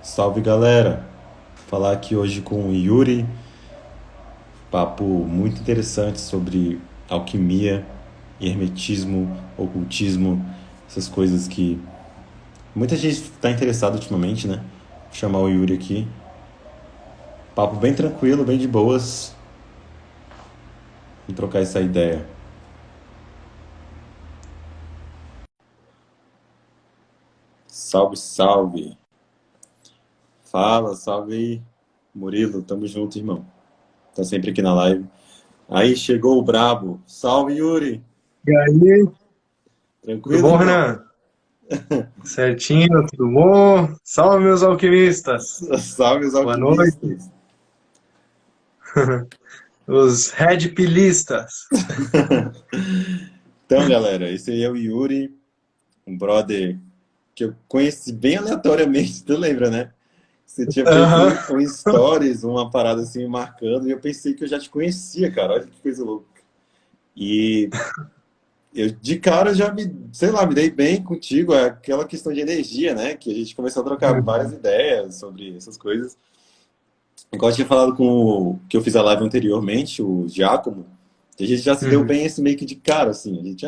Salve galera! Falar aqui hoje com o Yuri, papo muito interessante sobre alquimia, hermetismo, ocultismo, essas coisas que muita gente está interessada ultimamente, né? Vou chamar o Yuri aqui. Papo bem tranquilo, bem de boas, e trocar essa ideia. Salve, salve! Fala, salve aí, Murilo, tamo junto, irmão. Tá sempre aqui na live. Aí chegou o brabo. Salve, Yuri! E aí, tudo Tranquilo, bom, irmão? Renan? Certinho, tudo bom? Salve, meus alquimistas! Salve os Boa noite, alquimistas. os red pilistas. Então, galera, esse aí é o Yuri, um brother que eu conheci bem aleatoriamente, tu lembra, né? Você tinha feito Aham. um stories, uma parada assim, me marcando, e eu pensei que eu já te conhecia, cara. Olha que coisa louca. E eu, de cara, já me, sei lá, me dei bem contigo, é aquela questão de energia, né? Que a gente começou a trocar várias Uhum. ideias sobre essas coisas. Igual eu tinha falado com o que eu fiz a live anteriormente, o Giacomo, a gente já se deu Uhum. bem esse meio que de cara, assim. A gente,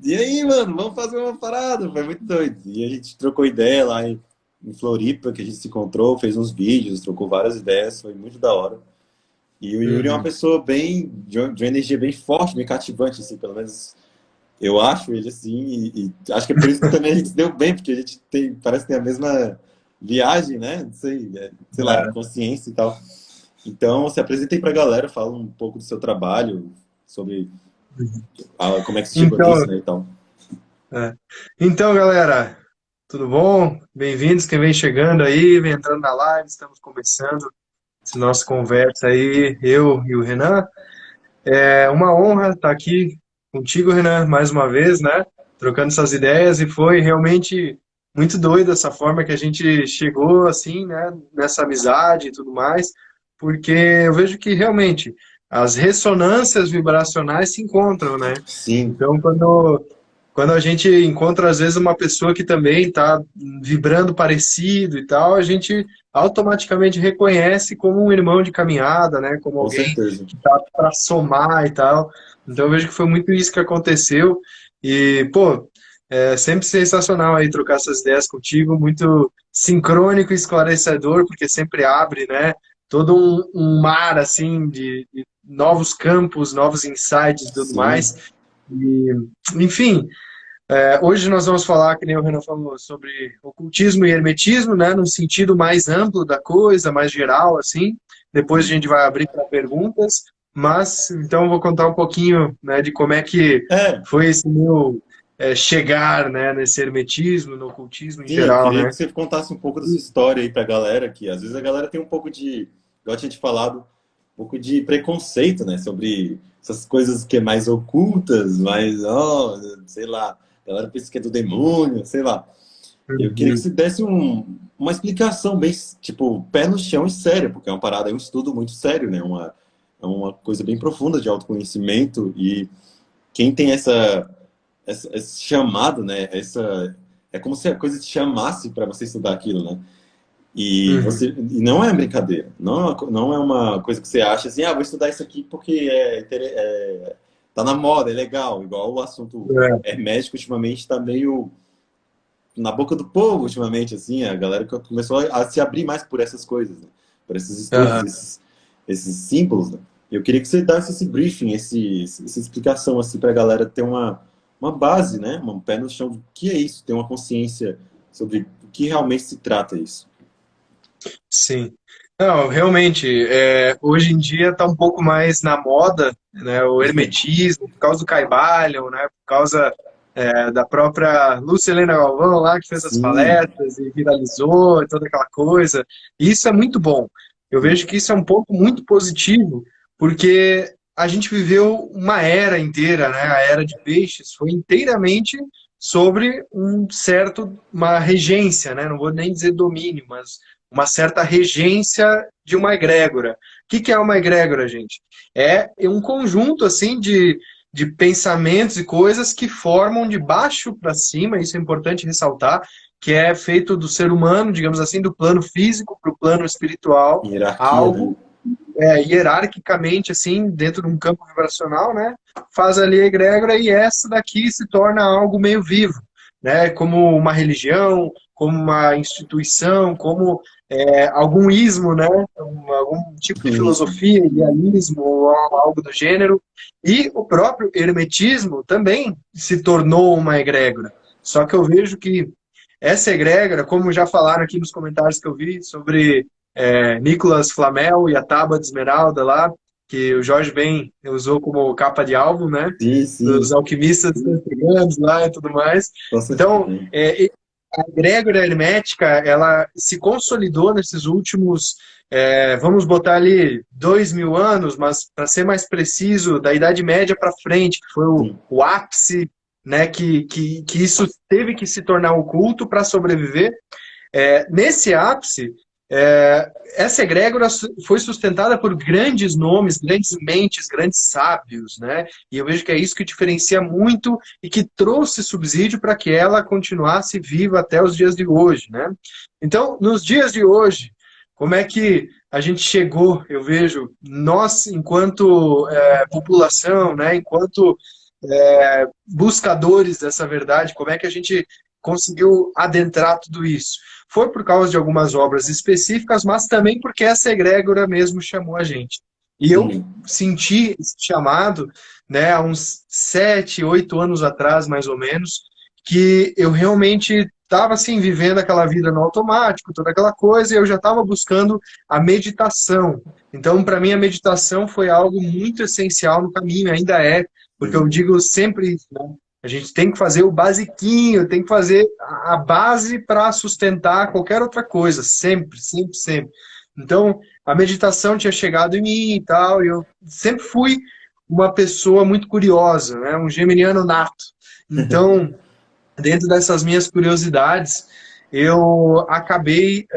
e aí, mano, vamos fazer uma parada. Foi muito doido. E a gente trocou ideia lá em Floripa, que a gente se encontrou, fez uns vídeos, trocou várias ideias, foi muito da hora. E o Yuri é uma Uhum. pessoa bem, de uma energia bem forte, bem cativante, assim, pelo menos eu acho ele assim. E acho que é por isso que também a gente se deu bem, porque a gente tem, parece que tem a mesma viagem, né? Não sei, sei lá, de É. consciência e tal. Então, se apresentei pra galera, fala um pouco do seu trabalho, sobre como é que você chegou nisso, Então, né, e tal. é. Então, galera, tudo bom? Bem-vindos, quem vem chegando aí, vem entrando na live, estamos começando esse nosso conversa aí, eu e o Renan. É uma honra estar aqui contigo, Renan, mais uma vez, né? Trocando essas ideias e foi realmente muito doido essa forma que a gente chegou assim, né? Nessa amizade e tudo mais, porque eu vejo que realmente as ressonâncias vibracionais se encontram, né? Sim, Então, quando a gente encontra, às vezes, uma pessoa que também está vibrando parecido e tal, a gente automaticamente reconhece como um irmão de caminhada, né? Como com alguém certeza. que tá para somar e tal. Então, eu vejo que foi muito isso que aconteceu. E, pô, é sempre sensacional aí trocar essas ideias contigo, muito sincrônico e esclarecedor, porque sempre abre, né? Todo um mar, assim, de novos campos, novos insights e tudo Sim, mais. E, enfim, hoje nós vamos falar, que nem o Renan falou, sobre ocultismo e hermetismo, né, num sentido mais amplo da coisa, mais geral, assim. Depois a gente vai abrir para perguntas, mas então eu vou contar um pouquinho, né, de como é que é, foi esse meu chegar, né, nesse hermetismo, no ocultismo em sim, eu geral, queria né. que você contasse um pouco da sua história aí pra galera, que às vezes a galera tem um pouco de, igual eu tinha te falado, um pouco de preconceito, né, sobre essas coisas que é mais ocultas, mais, sei lá, a galera pensa que é do demônio, sei lá. Eu queria que Uhum. você desse uma explicação bem, tipo, pé no chão e séria, porque é uma parada, é um estudo muito sério, né, é uma coisa bem profunda de autoconhecimento e quem tem esse chamado, né? É como se a coisa te chamasse para você estudar aquilo, né? E não é brincadeira, não é uma coisa que você acha assim, vou estudar isso aqui porque tá na moda, é legal, igual o assunto Uhum. hermético ultimamente está meio na boca do povo ultimamente, assim, a galera começou a se abrir mais por essas coisas, né? Por esses É. estudos, esses símbolos, né? Eu queria que você desse esse briefing, essa explicação, assim, para a galera ter uma base, né? Um pé no chão do que é isso, ter uma consciência sobre o que realmente se trata isso. Sim. Não, realmente, hoje em dia está um pouco mais na moda, né, o hermetismo, por causa do Caibalion, né, por causa da própria Lúcia Helena Galvão lá, que fez as Sim, palestras e viralizou e toda aquela coisa. E isso é muito bom. Eu vejo que isso é um ponto muito positivo, porque a gente viveu uma era inteira, né, a era de peixes, foi inteiramente sobre uma regência, né, não vou nem dizer domínio, mas uma certa regência de uma egrégora. O que é uma egrégora, gente? É um conjunto assim de pensamentos e coisas que formam de baixo para cima, isso é importante ressaltar, que é feito do ser humano, digamos assim, do plano físico para o plano espiritual, Hierarquia, né? algo hierarquicamente, assim, dentro de um campo vibracional, né? Faz ali a egrégora e essa daqui se torna algo meio vivo, né? Como uma religião, como uma instituição, como algum ismo, né? Algum tipo de Isso. filosofia, idealismo ou algo do gênero. E o próprio hermetismo também se tornou uma egrégora. Só que eu vejo que essa egrégora, como já falaram aqui nos comentários que eu vi sobre Nicolas Flamel e a Tábua de Esmeralda lá, que o Jorge Ben usou como capa de álbum, né? Sim, Dos sim, alquimistas ciganos lá e tudo mais. com Então, certeza. a egrégora hermética, ela se consolidou nesses últimos, vamos botar ali 2.000 anos, mas para ser mais preciso, da Idade Média para frente, que foi Sim. o ápice, né? Que isso teve que se tornar um culto para sobreviver. Nesse ápice, essa egrégora foi sustentada por grandes nomes, grandes mentes, grandes sábios, né? E eu vejo que é isso que diferencia muito e que trouxe subsídio para que ela continuasse viva até os dias de hoje, né? Então, nos dias de hoje, como é que a gente chegou, eu vejo, nós, enquanto população, né, enquanto buscadores dessa verdade, como é que a gente conseguiu adentrar tudo isso? Foi por causa de algumas obras específicas, mas também porque essa egrégora mesmo chamou a gente. E eu Sim. senti esse chamado, né, há uns 7, 8 anos atrás, mais ou menos, que eu realmente estava assim, vivendo aquela vida no automático, toda aquela coisa, e eu já estava buscando a meditação. Então, para mim, a meditação foi algo muito essencial no caminho, ainda é, porque eu Sim. digo sempre isso, né? A gente tem que fazer o basiquinho, tem que fazer a base para sustentar qualquer outra coisa, sempre, sempre, sempre. Então, a meditação tinha chegado em mim e tal, e eu sempre fui uma pessoa muito curiosa, né? Um geminiano nato. Então, dentro dessas minhas curiosidades, eu acabei,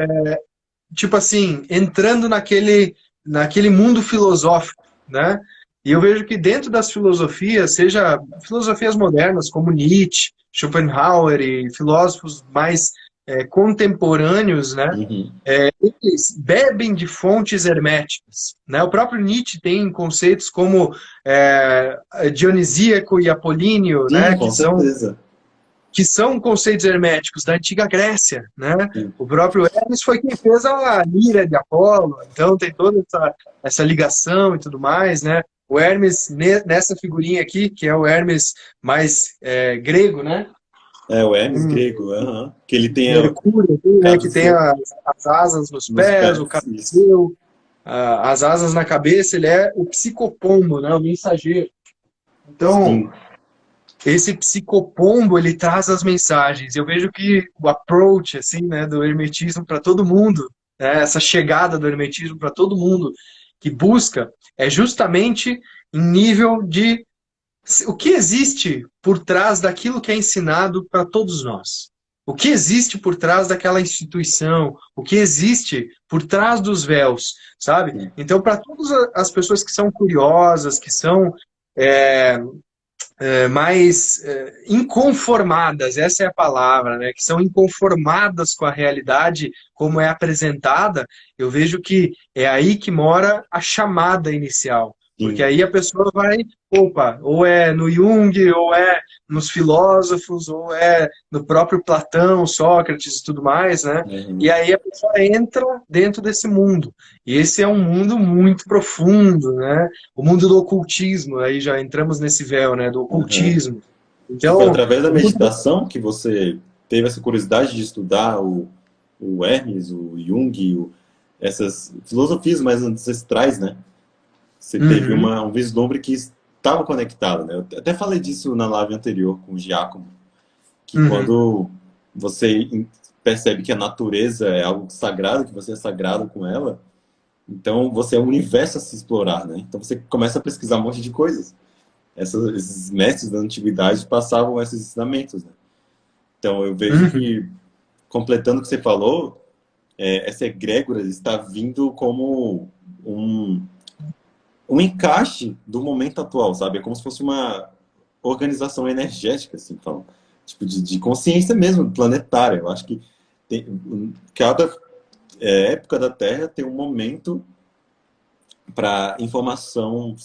tipo assim, entrando naquele mundo filosófico, né? E eu vejo que dentro das filosofias, seja filosofias modernas como Nietzsche, Schopenhauer e filósofos mais contemporâneos, né? Uhum. Eles bebem de fontes herméticas, né? O próprio Nietzsche tem conceitos como Dionisíaco e Apolíneo, Sim, né? com certeza. Que são conceitos herméticos da antiga Grécia, né? Sim. O próprio Hermes foi quem fez a lira de Apolo, então tem toda essa ligação e tudo mais, né? O Hermes, nessa figurinha aqui, que é o Hermes mais grego, né? É, o Hermes Um grego, aham. Que ele tem a Mercúrio, assim, né? Que tem cabeça as asas nos nos pés, o pés. Isso. cabelo, as asas na cabeça, ele é o psicopombo, né? O mensageiro. Então, Sim. esse psicopombo, ele traz as mensagens. Eu vejo que o approach, assim, né, do hermetismo para todo mundo, né, essa chegada do hermetismo para todo mundo que busca, é justamente em nível de o que existe por trás daquilo que é ensinado para todos nós. O que existe por trás daquela instituição, o que existe por trás dos véus, sabe? Sim. Então, para todas as pessoas que são curiosas, que são é, mais inconformadas, essa é a palavra, né? Que são inconformadas com a realidade como é apresentada, eu vejo que é aí que mora a chamada inicial. Porque Sim. aí a pessoa vai, opa, ou é no Jung, ou é nos filósofos, ou é no próprio Platão, Sócrates e tudo mais, né? E Uhum. aí a pessoa entra dentro desse mundo. E esse é um mundo muito profundo, né? O mundo do ocultismo, aí já entramos nesse véu, né, do Uhum. ocultismo. E foi Então, através da o mundo meditação que você teve essa curiosidade de estudar o Hermes, o Jung, essas filosofias mais ancestrais, né? Você teve Uhum, um vislumbre que estava conectado, né? Eu até falei disso na live anterior com o Giacomo, que uhum, quando você percebe que a natureza é algo sagrado, que você é sagrado com ela, então você é um universo a se explorar, né? Então você começa a pesquisar um monte de coisas. Esses mestres da antiguidade passavam esses ensinamentos, né? Então eu vejo uhum, que, completando o que você falou, essa egrégora está vindo como um encaixe do momento atual, sabe? É como se fosse uma organização energética, assim, falando. tipo, de consciência mesmo, planetária. Eu acho que cada época da Terra tem um momento para informação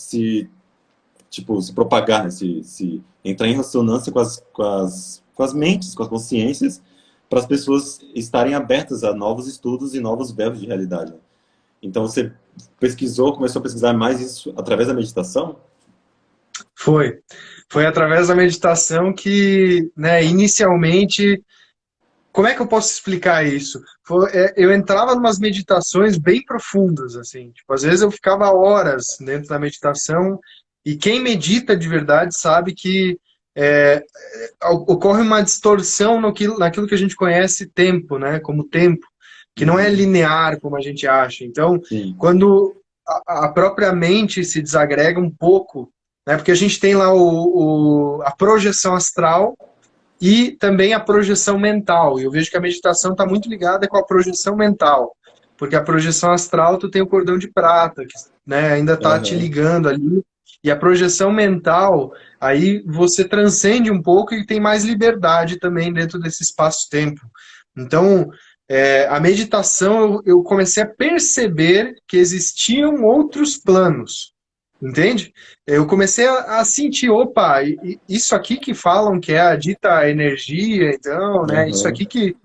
tipo, se propagar, né? Se entrar em ressonância com as mentes, com as consciências, para as pessoas estarem abertas a novos estudos e novos verbos de realidade. Então, você começou a pesquisar mais isso através da meditação? Foi. Foi através da meditação que, né, inicialmente, como é que eu posso explicar isso? Eu entrava em umas meditações bem profundas, assim. Tipo, às vezes eu ficava horas dentro da meditação e quem medita de verdade sabe que é, ocorre uma distorção naquilo que a gente conhece tempo, né? Como tempo, que não é Uhum. linear como a gente acha. Então, Sim. quando a própria mente se desagrega um pouco, né? Porque a gente tem lá a projeção astral e também a projeção mental. E eu vejo que a meditação está muito ligada com a projeção mental, porque a projeção astral tu tem o cordão de prata, que, né, ainda está te Aham. ligando ali, e a projeção mental, aí você transcende um pouco e tem mais liberdade também dentro desse espaço-tempo. Então, a meditação, eu comecei a perceber que existiam outros planos, entende? Eu comecei a sentir, opa, isso aqui que falam que é a dita energia, então, né? Isso Aham. aqui que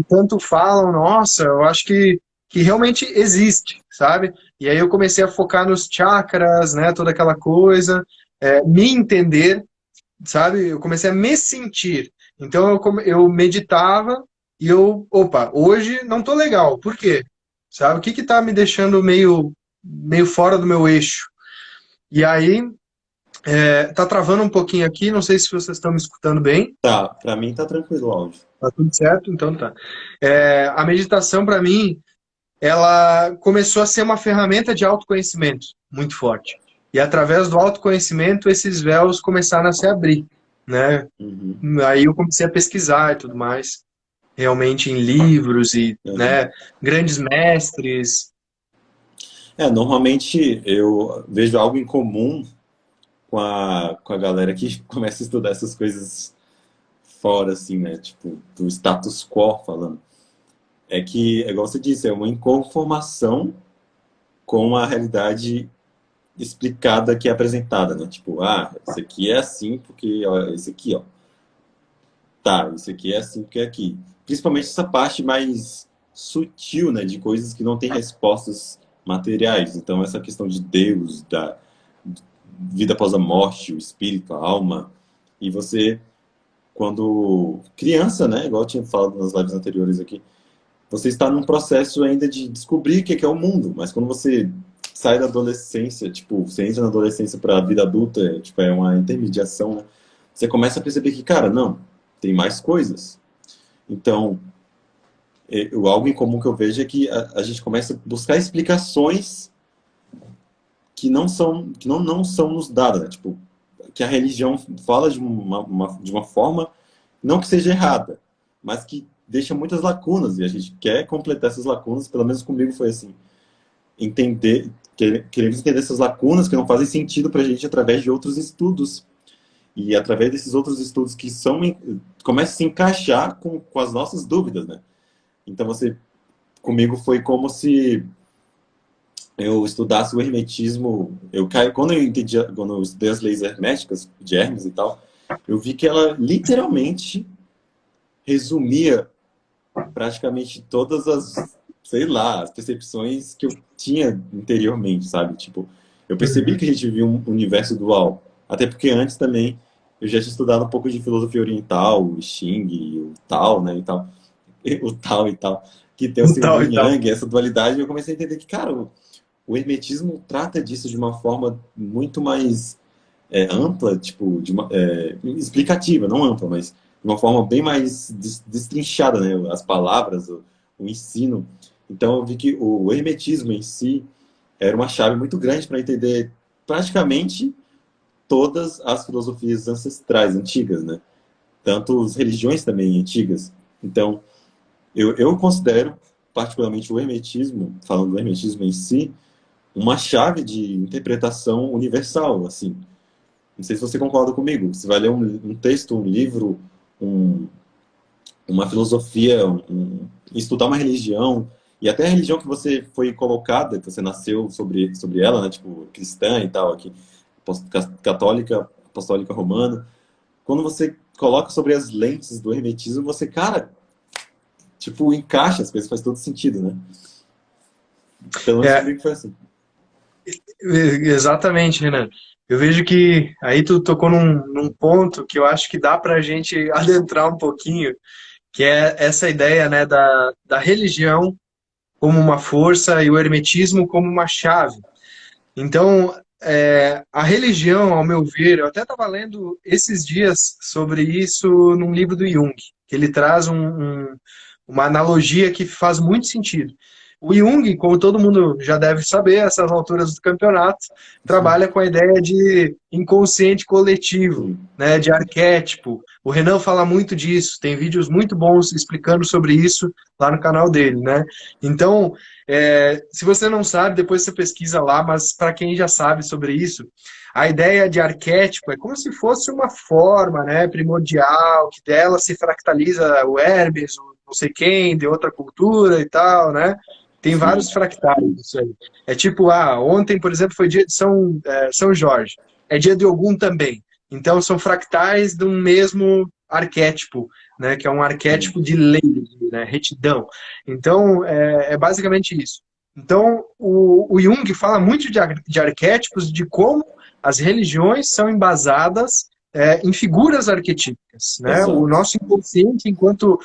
tanto falam, nossa, eu acho que realmente existe, sabe? E aí eu comecei a focar nos chakras, né? Toda aquela coisa, me entender, sabe? Eu comecei a me sentir. Então eu meditava e opa, hoje não tô legal. Por quê? Sabe? O que que tá me deixando meio fora do meu eixo? E aí tá travando um pouquinho aqui, não sei se vocês estão me escutando bem. Tá, pra mim tá tranquilo o áudio. Tá tudo certo? Então tá. A meditação, para mim, ela começou a ser uma ferramenta de autoconhecimento muito forte. E através do autoconhecimento, esses véus começaram a se abrir, né? Uhum. Aí eu comecei a pesquisar e tudo mais, realmente em livros e, Aham. né, grandes mestres. Normalmente eu vejo algo em comum com a galera que começa a estudar essas coisas fora, assim, né? Tipo, do status quo falando. É que, é igual você disse, é uma inconformação com a realidade explicada que é apresentada, né? Tipo, isso aqui é assim porque, ó, esse aqui, ó. Tá, isso aqui é assim porque é aqui. Principalmente essa parte mais sutil, né? De coisas que não têm respostas materiais. Então, essa questão de Deus, da vida após a morte, o espírito, a alma. E você, quando criança, né? Igual eu tinha falado nas lives anteriores aqui, você está num processo ainda de descobrir o que é o mundo, mas quando você sai da adolescência, tipo, você entra na adolescência para a vida adulta, tipo, é uma intermediação, né? Você começa a perceber que, cara, não, tem mais coisas. Então, algo em comum que eu vejo é que a gente começa a buscar explicações que não são nos dadas, né? Tipo, que a religião fala de uma forma, não que seja errada, mas que deixa muitas lacunas, e a gente quer completar essas lacunas, pelo menos comigo foi assim, queremos entender essas lacunas que não fazem sentido para a gente através de outros estudos, e através desses outros estudos que começam a se encaixar com as nossas dúvidas, né? Então comigo foi como se eu estudasse o hermetismo, quando eu entendi, quando eu estudei as leis herméticas de Hermes e tal, eu vi que ela literalmente resumia praticamente todas sei lá, as percepções que eu tinha interiormente, sabe? Tipo, eu percebi Uhum. que a gente vivia um universo dual. Até porque antes também eu já tinha estudado um pouco de filosofia oriental, o Xing, o Tao, né, e tal. O Tao e tal. Que tem o Yin Tal e e tal. Yang, essa dualidade, e eu comecei a entender que, cara, o hermetismo trata disso de uma forma muito mais ampla, tipo, explicativa, não ampla, mas de uma forma bem mais destrinchada, né? As palavras, o ensino. Então eu vi que o hermetismo em si era uma chave muito grande para entender praticamente todas as filosofias ancestrais, antigas, né? Tanto as religiões também antigas. Então, eu considero particularmente o hermetismo, falando do hermetismo em si, uma chave de interpretação universal, assim. Não sei se você concorda comigo. Você vai ler um texto, um livro, um, uma filosofia, estudar uma religião, e até a religião que você foi colocada, que você nasceu sobre ela, né? Tipo, cristã e tal, aqui, católica, apostólica romana, quando você coloca sobre as lentes do hermetismo, você, cara, tipo, encaixa as coisas, faz todo sentido, né? Pelo menos É, comigo foi assim. exatamente, Renan. Eu vejo que aí tu tocou num ponto que eu acho que dá para a gente adentrar um pouquinho, que é essa ideia, né, da religião como uma força e o hermetismo como uma chave. Então, a religião, ao meu ver, eu até estava lendo esses dias sobre isso num livro do Jung, que ele traz uma analogia que faz muito sentido. O Jung, como todo mundo já deve saber, a essas alturas do campeonato, trabalha com a ideia de inconsciente coletivo, Sim, né, de arquétipo. O Renan fala muito disso, tem vídeos muito bons explicando sobre isso lá no canal dele, né? Então, se você não sabe, depois você pesquisa lá, mas para quem já sabe sobre isso, a ideia de arquétipo é como se fosse uma forma, né, primordial, que dela se fractaliza o Hermes, o não sei quem, de outra cultura e tal, né? Tem vários sim, fractais isso aí. É tipo, ontem, por exemplo, foi dia de São Jorge. É dia de Ogum também. Então, são fractais de um mesmo arquétipo, né? Que é um sim, arquétipo de lei, né? Retidão. Então, é basicamente isso. Então, o Jung fala muito de arquétipos, de como as religiões são embasadas em figuras arquetípicas, né? O exato. nosso inconsciente, enquanto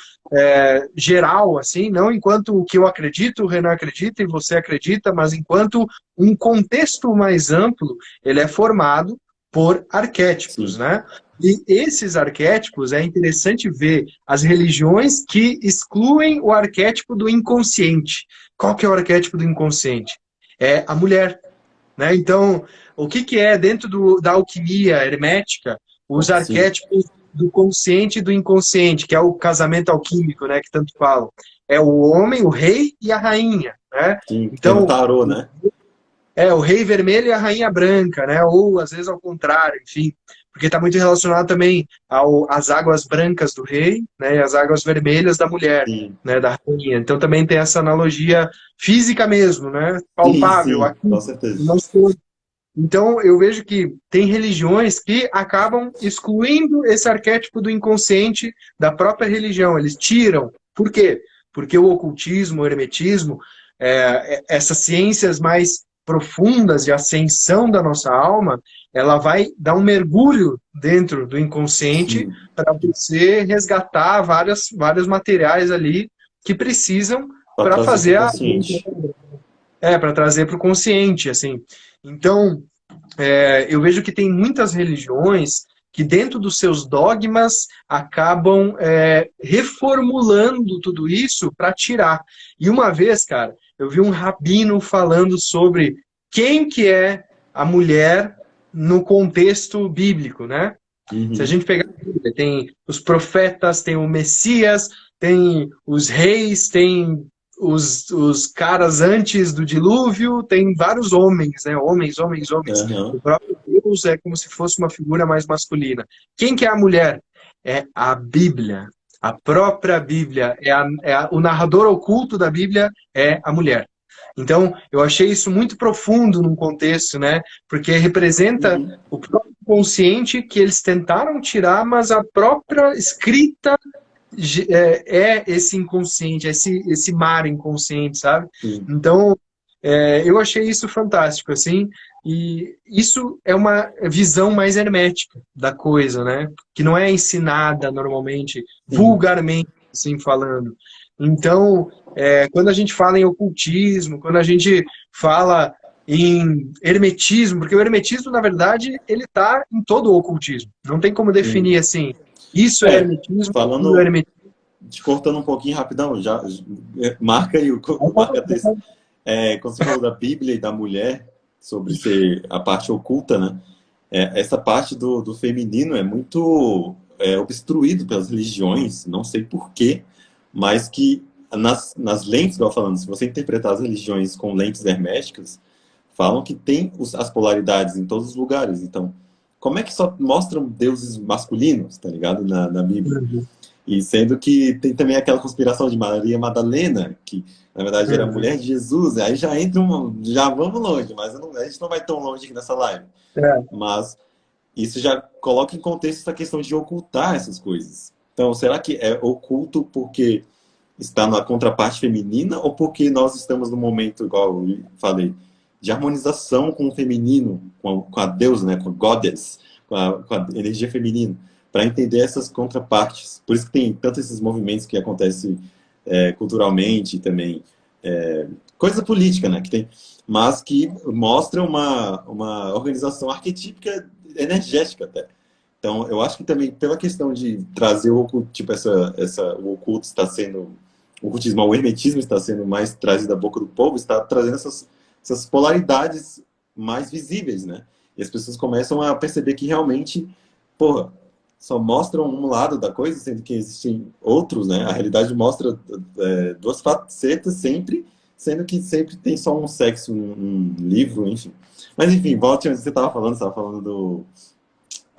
geral, assim, não enquanto o que eu acredito, o Renan acredita e você acredita, mas enquanto um contexto mais amplo, ele é formado por arquétipos, Sim, né? E esses arquétipos, é interessante ver as religiões que excluem o arquétipo do inconsciente. Qual que é o arquétipo do inconsciente? É a mulher, né? Então, o que é dentro da alquimia hermética, os sim, arquétipos do consciente e do inconsciente, que é o casamento alquímico, né, que tanto falam. É o homem, o rei e a rainha, né? sim. Que tem no Então, tarô, né? o rei vermelho e a rainha branca, né? Ou às vezes ao contrário, enfim, porque está muito relacionado também às águas brancas do rei, né? E às águas vermelhas da mulher, Sim, né? Da rainha. Então também tem essa analogia física mesmo, né? sim, Palpável sim, aqui com no certeza. nosso corpo. Então eu vejo que tem religiões que acabam excluindo esse arquétipo do inconsciente da própria religião. Eles tiram. Por quê? Porque o ocultismo, o hermetismo, essas ciências mais profundas de ascensão da nossa alma, ela vai dar um mergulho dentro do inconsciente Sim, para você resgatar vários materiais ali que precisam para para trazer para o fazer consciente. para trazer para o consciente, assim. Então, eu vejo que tem muitas religiões que dentro dos seus dogmas acabam reformulando tudo isso para tirar. E uma vez, cara, eu vi um rabino falando sobre quem que é a mulher no contexto bíblico, né? Se a Uhum. gente pegar a Bíblia, tem os profetas, tem o Messias, tem os reis, tem os caras antes do dilúvio, tem vários homens, né? Homens, homens, homens. Aham. O próprio Deus é como se fosse uma figura mais masculina. Quem que é a mulher? É a Bíblia. A própria Bíblia. O narrador oculto da Bíblia é a mulher. Então, eu achei isso muito profundo num contexto, né? Porque representa Uhum. o próprio consciente que eles tentaram tirar, mas a própria escrita é esse inconsciente, esse mar inconsciente, sabe? Sim, Então, eu achei isso fantástico, assim, e isso é uma visão mais hermética da coisa, né? Que não é ensinada normalmente, sim, vulgarmente, assim, falando. Então, quando a gente fala em ocultismo, quando a gente fala em hermetismo, porque o hermetismo, na verdade, ele está em todo o ocultismo. Não tem como sim. definir assim, isso é É, hermetismo, aquilo é falando, hermetismo. te cortando um pouquinho rapidão, marca aí, marca a texto. Quando você falou da Bíblia e da mulher, sobre ser a parte oculta, né? Essa parte do feminino é muito obstruído pelas religiões, não sei por quê, mas que nas lentes, que eu falando, se você interpretar as religiões com lentes herméticas, falam que tem as polaridades em todos os lugares. Então, como é que só mostram deuses masculinos, tá ligado? Na Bíblia. Uhum. E sendo que tem também aquela conspiração de Maria Madalena, que na verdade era a Uhum. mulher de Jesus, aí já entra já vamos longe, mas a gente não vai tão longe aqui nessa live. É. Mas isso já coloca em contexto essa questão de ocultar essas coisas. Então, será que é oculto porque está na contraparte feminina ou porque nós estamos no momento, igual eu falei, de harmonização com o feminino, com a deusa, né, com a goddess, com a energia feminina, para entender essas contrapartes. Por isso que tem tantos esses movimentos que acontecem culturalmente também, coisa política, né, que tem, mas que mostra uma organização arquetípica energética até. Então, eu acho que também pela questão de trazer o oculto, tipo o oculto está sendo, o ocultismo, o hermetismo está sendo mais trazido da boca do povo, está trazendo essas polaridades mais visíveis, né? E as pessoas começam a perceber que realmente, porra, só mostram um lado da coisa, sendo que existem outros, né? A realidade mostra duas facetas sempre, sendo que sempre tem só um sexo, um livro, enfim. Mas enfim, volte onde você estava falando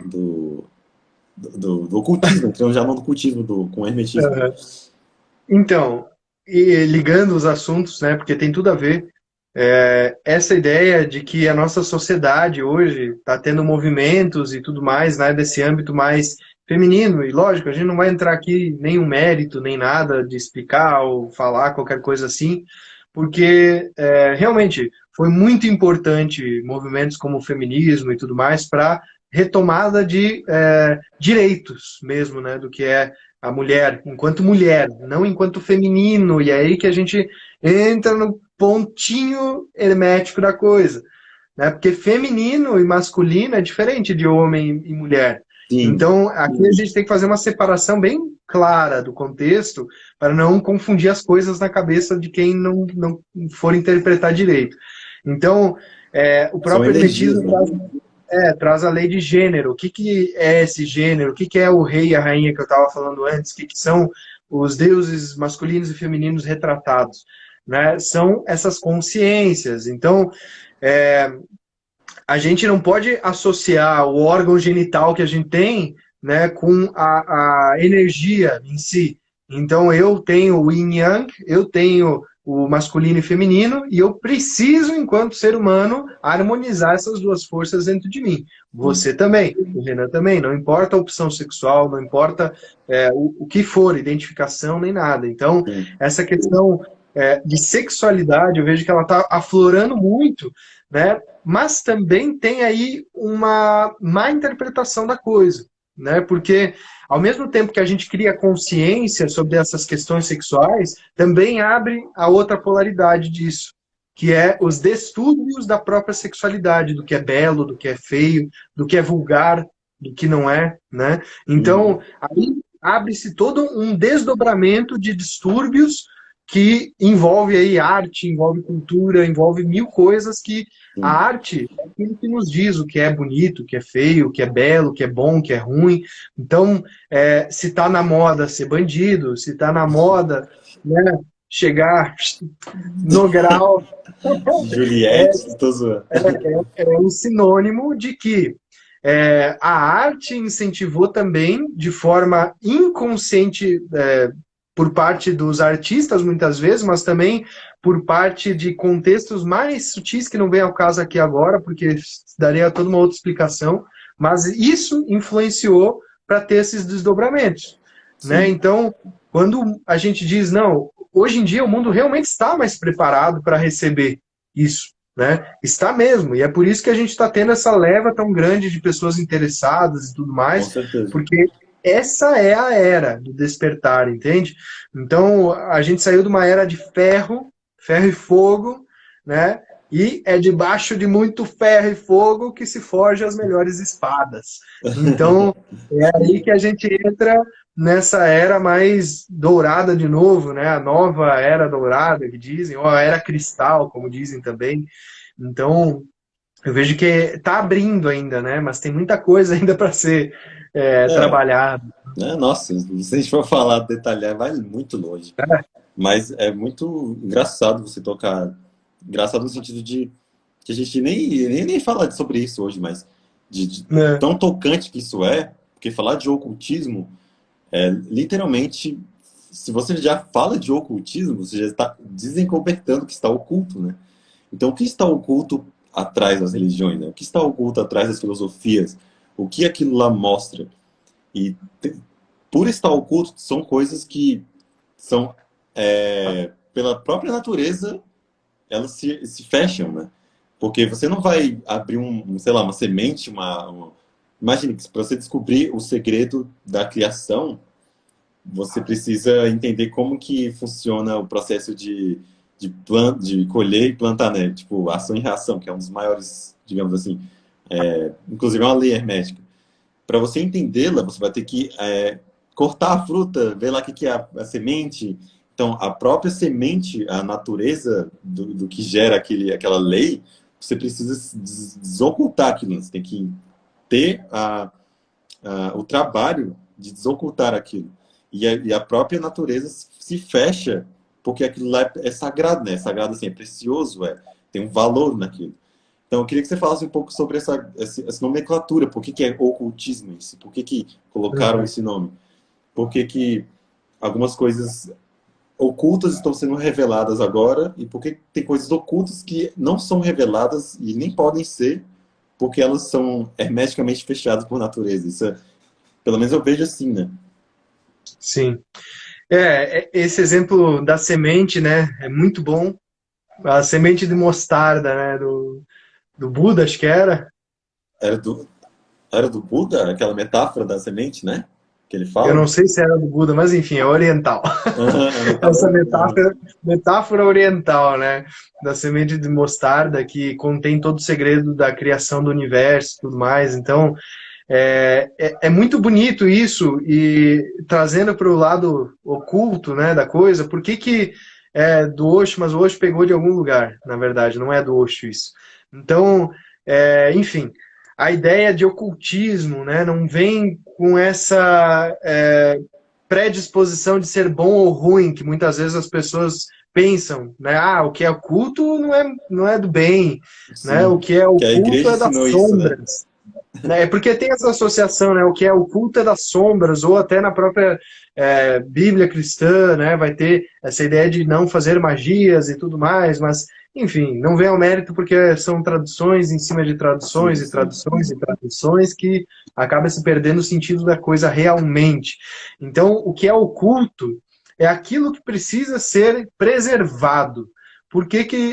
do, do ocultismo, entrando já no ocultismo com o hermetismo. Uhum. Então, e ligando os assuntos, né, porque tem tudo a ver, essa ideia de que a nossa sociedade hoje está tendo movimentos e tudo mais, né, desse âmbito mais feminino, e lógico, a gente não vai entrar aqui nenhum mérito, nem nada de explicar ou falar qualquer coisa assim, porque realmente foi muito importante movimentos como o feminismo e tudo mais para retomada de direitos mesmo, né, do que é a mulher, não enquanto feminino, e é aí que a gente entra no pontinho hermético da coisa, né? Porque feminino e masculino é diferente de homem e mulher. Sim, Então, aqui a gente tem que fazer uma separação bem clara do contexto para não confundir as coisas na cabeça de quem não for interpretar direito. Então, o são próprio energias, hermetismo né? traz a lei de gênero. O que, que é esse gênero? O que, que é o rei e a rainha que eu estava falando antes? O que, que são os deuses masculinos e femininos retratados? Né? São essas consciências. Então, é, a gente não pode associar o órgão genital que a gente tem, né, com a energia em si. Então, eu tenho o yin yang, eu tenho o masculino e feminino, e eu preciso, enquanto ser humano, harmonizar essas duas forças dentro de mim. Você também, o Renan também, não importa a opção sexual, não importa o que for, identificação nem nada. Então, Sim. essa questão de sexualidade, eu vejo que ela está aflorando muito, né? Mas também tem aí uma má interpretação da coisa, né? Porque ao mesmo tempo que a gente cria consciência sobre essas questões sexuais, também abre a outra polaridade disso, que é os distúrbios da própria sexualidade, do que é belo, do que é feio, do que é vulgar, do que não é, né? Uhum. Então, aí abre-se todo um desdobramento de distúrbios que envolve aí arte, envolve cultura, envolve mil coisas que a Sim. arte é aquilo que nos diz o que é bonito, o que é feio, o que é belo, o que é bom, o que é ruim. Então, se está na moda ser bandido, se está na moda, né, chegar no grau, Juliette, tô zoando. é um sinônimo de que a arte incentivou também, de forma inconsciente, por parte dos artistas, muitas vezes, mas também por parte de contextos mais sutis, que não vem ao caso aqui agora, porque daria toda uma outra explicação, mas isso influenciou para ter esses desdobramentos. Né? Sim. Então, quando a gente diz, não, hoje em dia o mundo realmente está mais preparado para receber isso. Né? Está mesmo, e é por isso que a gente está tendo essa leva tão grande de pessoas interessadas e tudo Com mais, certeza. porque essa é a era do despertar, entende? Então, a gente saiu de uma era de ferro, ferro e fogo, né? E é debaixo de muito ferro e fogo que se forjam as melhores espadas. Então, é aí que a gente entra nessa era mais dourada de novo, né? A nova era dourada, que dizem, ou a era cristal, como dizem também. Então, eu vejo que está abrindo ainda, né? Mas tem muita coisa ainda para ser É, trabalhada. nossa, se a gente for falar, detalhar, vai muito longe. Mas é muito engraçado você tocar. Engraçado no sentido de que a gente nem fala sobre isso hoje, mas né? tão tocante que isso é, porque falar de ocultismo é literalmente, se você já fala de ocultismo, você já está desencobertando que está oculto, né? Então, o que está oculto atrás das religiões, né? O que está oculto atrás das filosofias? O que aquilo lá mostra? E por estar oculto, são coisas que são, pela própria natureza, elas se fecham, né? Porque você não vai abrir sei lá, uma semente, imagine que para você descobrir o segredo da criação, você precisa entender como que funciona o processo de colher e plantar, né? Tipo, ação e reação, que é um dos maiores, digamos assim, inclusive é uma lei hermética. Para você entendê-la, você vai ter que cortar a fruta, ver lá o que que é a semente. Então, a própria semente, a natureza do que gera aquela lei, você precisa desocultar aquilo. Você tem que ter o trabalho de desocultar aquilo. E a própria natureza se fecha, porque aquilo lá é sagrado, né? É sagrado assim, é precioso, tem um valor naquilo. Então, eu queria que você falasse um pouco sobre essa nomenclatura. Por que é ocultismo isso? Por que colocaram Uhum. esse nome? Por que algumas coisas ocultas estão sendo reveladas agora e por que tem coisas ocultas que não são reveladas e nem podem ser porque elas são hermeticamente fechadas por natureza. Isso pelo menos eu vejo assim, né? Sim. Esse exemplo da semente, né, é muito bom. A semente de mostarda, né, do Buda, acho que era. Era do, era do Buda, aquela metáfora da semente, né? Que ele Eu não fala. sei se era do Buda, mas enfim, é oriental. Aham, a Essa metáfora. Aham. metáfora oriental, né, da semente de mostarda que contém todo o segredo da criação do universo e tudo mais. Então, é muito bonito isso, e trazendo para o lado oculto, né, da coisa, por que é do Osho, mas o Osho pegou de algum lugar, na verdade, não é do Osho isso. Então, enfim, a ideia de ocultismo, né, não vem com essa predisposição de ser bom ou ruim, que muitas vezes as pessoas pensam, né, o que é oculto não é do bem, né, o Sim. que é Que a oculto igreja é das ensinou isso, né? sombras, né? Porque tem essa associação, né? O que é oculto é das sombras, ou até na própria Bíblia cristã, né? Vai ter essa ideia de não fazer magias e tudo mais, mas, enfim, não vem ao mérito porque são traduções em cima de traduções Sim, e sim. traduções e traduções que acaba se perdendo o sentido da coisa realmente. Então, o que é oculto é aquilo que precisa ser preservado. Por que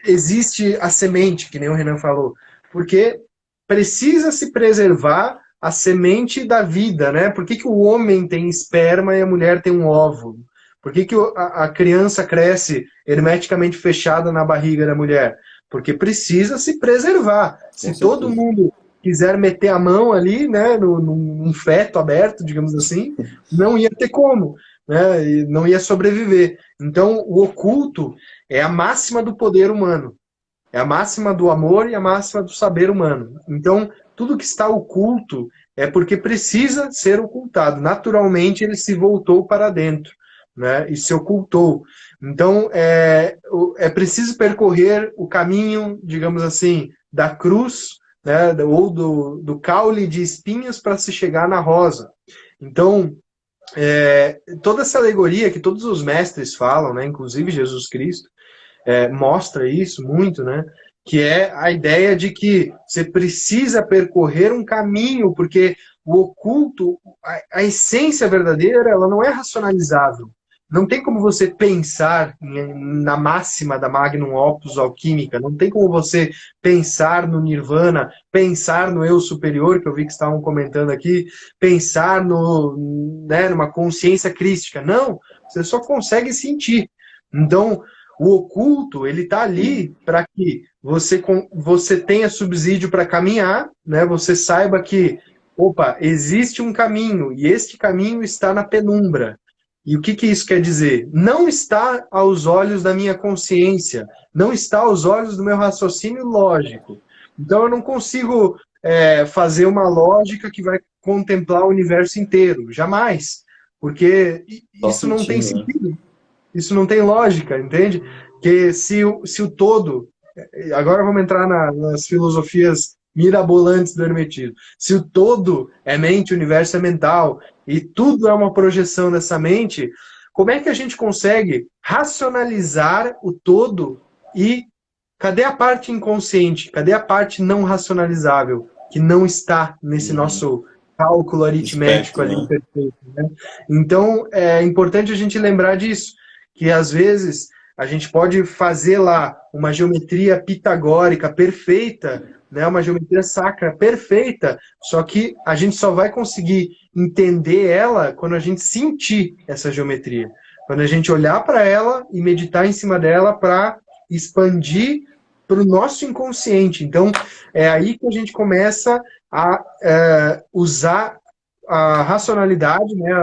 existe a semente, que nem o Renan falou? Porque precisa se preservar a semente da vida, né? Por que o homem tem esperma e a mulher tem um óvulo? Por que a criança cresce hermeticamente fechada na barriga da mulher? Porque precisa se preservar. Com Se todo certeza. mundo quiser meter a mão ali, né, num feto aberto, digamos assim, não ia ter como, né? E não ia sobreviver. Então, o oculto é a máxima do poder humano. É a máxima do amor e a máxima do saber humano. Então, tudo que está oculto é porque precisa ser ocultado. Naturalmente, ele se voltou para dentro, né? E se ocultou. Então, é preciso percorrer o caminho, digamos assim, da cruz, né? Ou do caule de espinhos para se chegar na rosa. Então, toda essa alegoria que todos os mestres falam, né? Inclusive Jesus Cristo, mostra isso muito, né? Que é a ideia de que você precisa percorrer um caminho, porque o oculto, a essência verdadeira, ela não é racionalizável. Não tem como você pensar na máxima da magnum opus alquímica, não tem como você pensar no nirvana, pensar no eu superior, que eu vi que estavam comentando aqui, pensar numa consciência crística. Não, você só consegue sentir. Então, o oculto, ele está Sim. ali para que você tenha subsídio para caminhar, né? Você saiba que, opa, existe um caminho e este caminho está na penumbra. E o que isso quer dizer? Não está aos olhos da minha consciência, não está aos olhos do meu raciocínio lógico. Então eu não consigo fazer uma lógica que vai contemplar o universo inteiro, jamais, porque Só isso não tem sentindo, né? sentido. Isso não tem lógica, entende? Que se o todo. Agora vamos entrar nas filosofias mirabolantes do Hermetismo. Se o todo é mente, o universo é mental, e tudo é uma projeção dessa mente, como é que a gente consegue racionalizar o todo e cadê a parte inconsciente? Cadê a parte não racionalizável que não está nesse Uhum. nosso cálculo aritmético Espectro, ali né? perfeito, né? Então, é importante a gente lembrar disso, que às vezes a gente pode fazer lá uma geometria pitagórica perfeita, né, uma geometria sacra perfeita, só que a gente só vai conseguir entender ela quando a gente sentir essa geometria. Quando a gente olhar para ela e meditar em cima dela para expandir para o nosso inconsciente. Então, é aí que a gente começa a usar a racionalidade, né,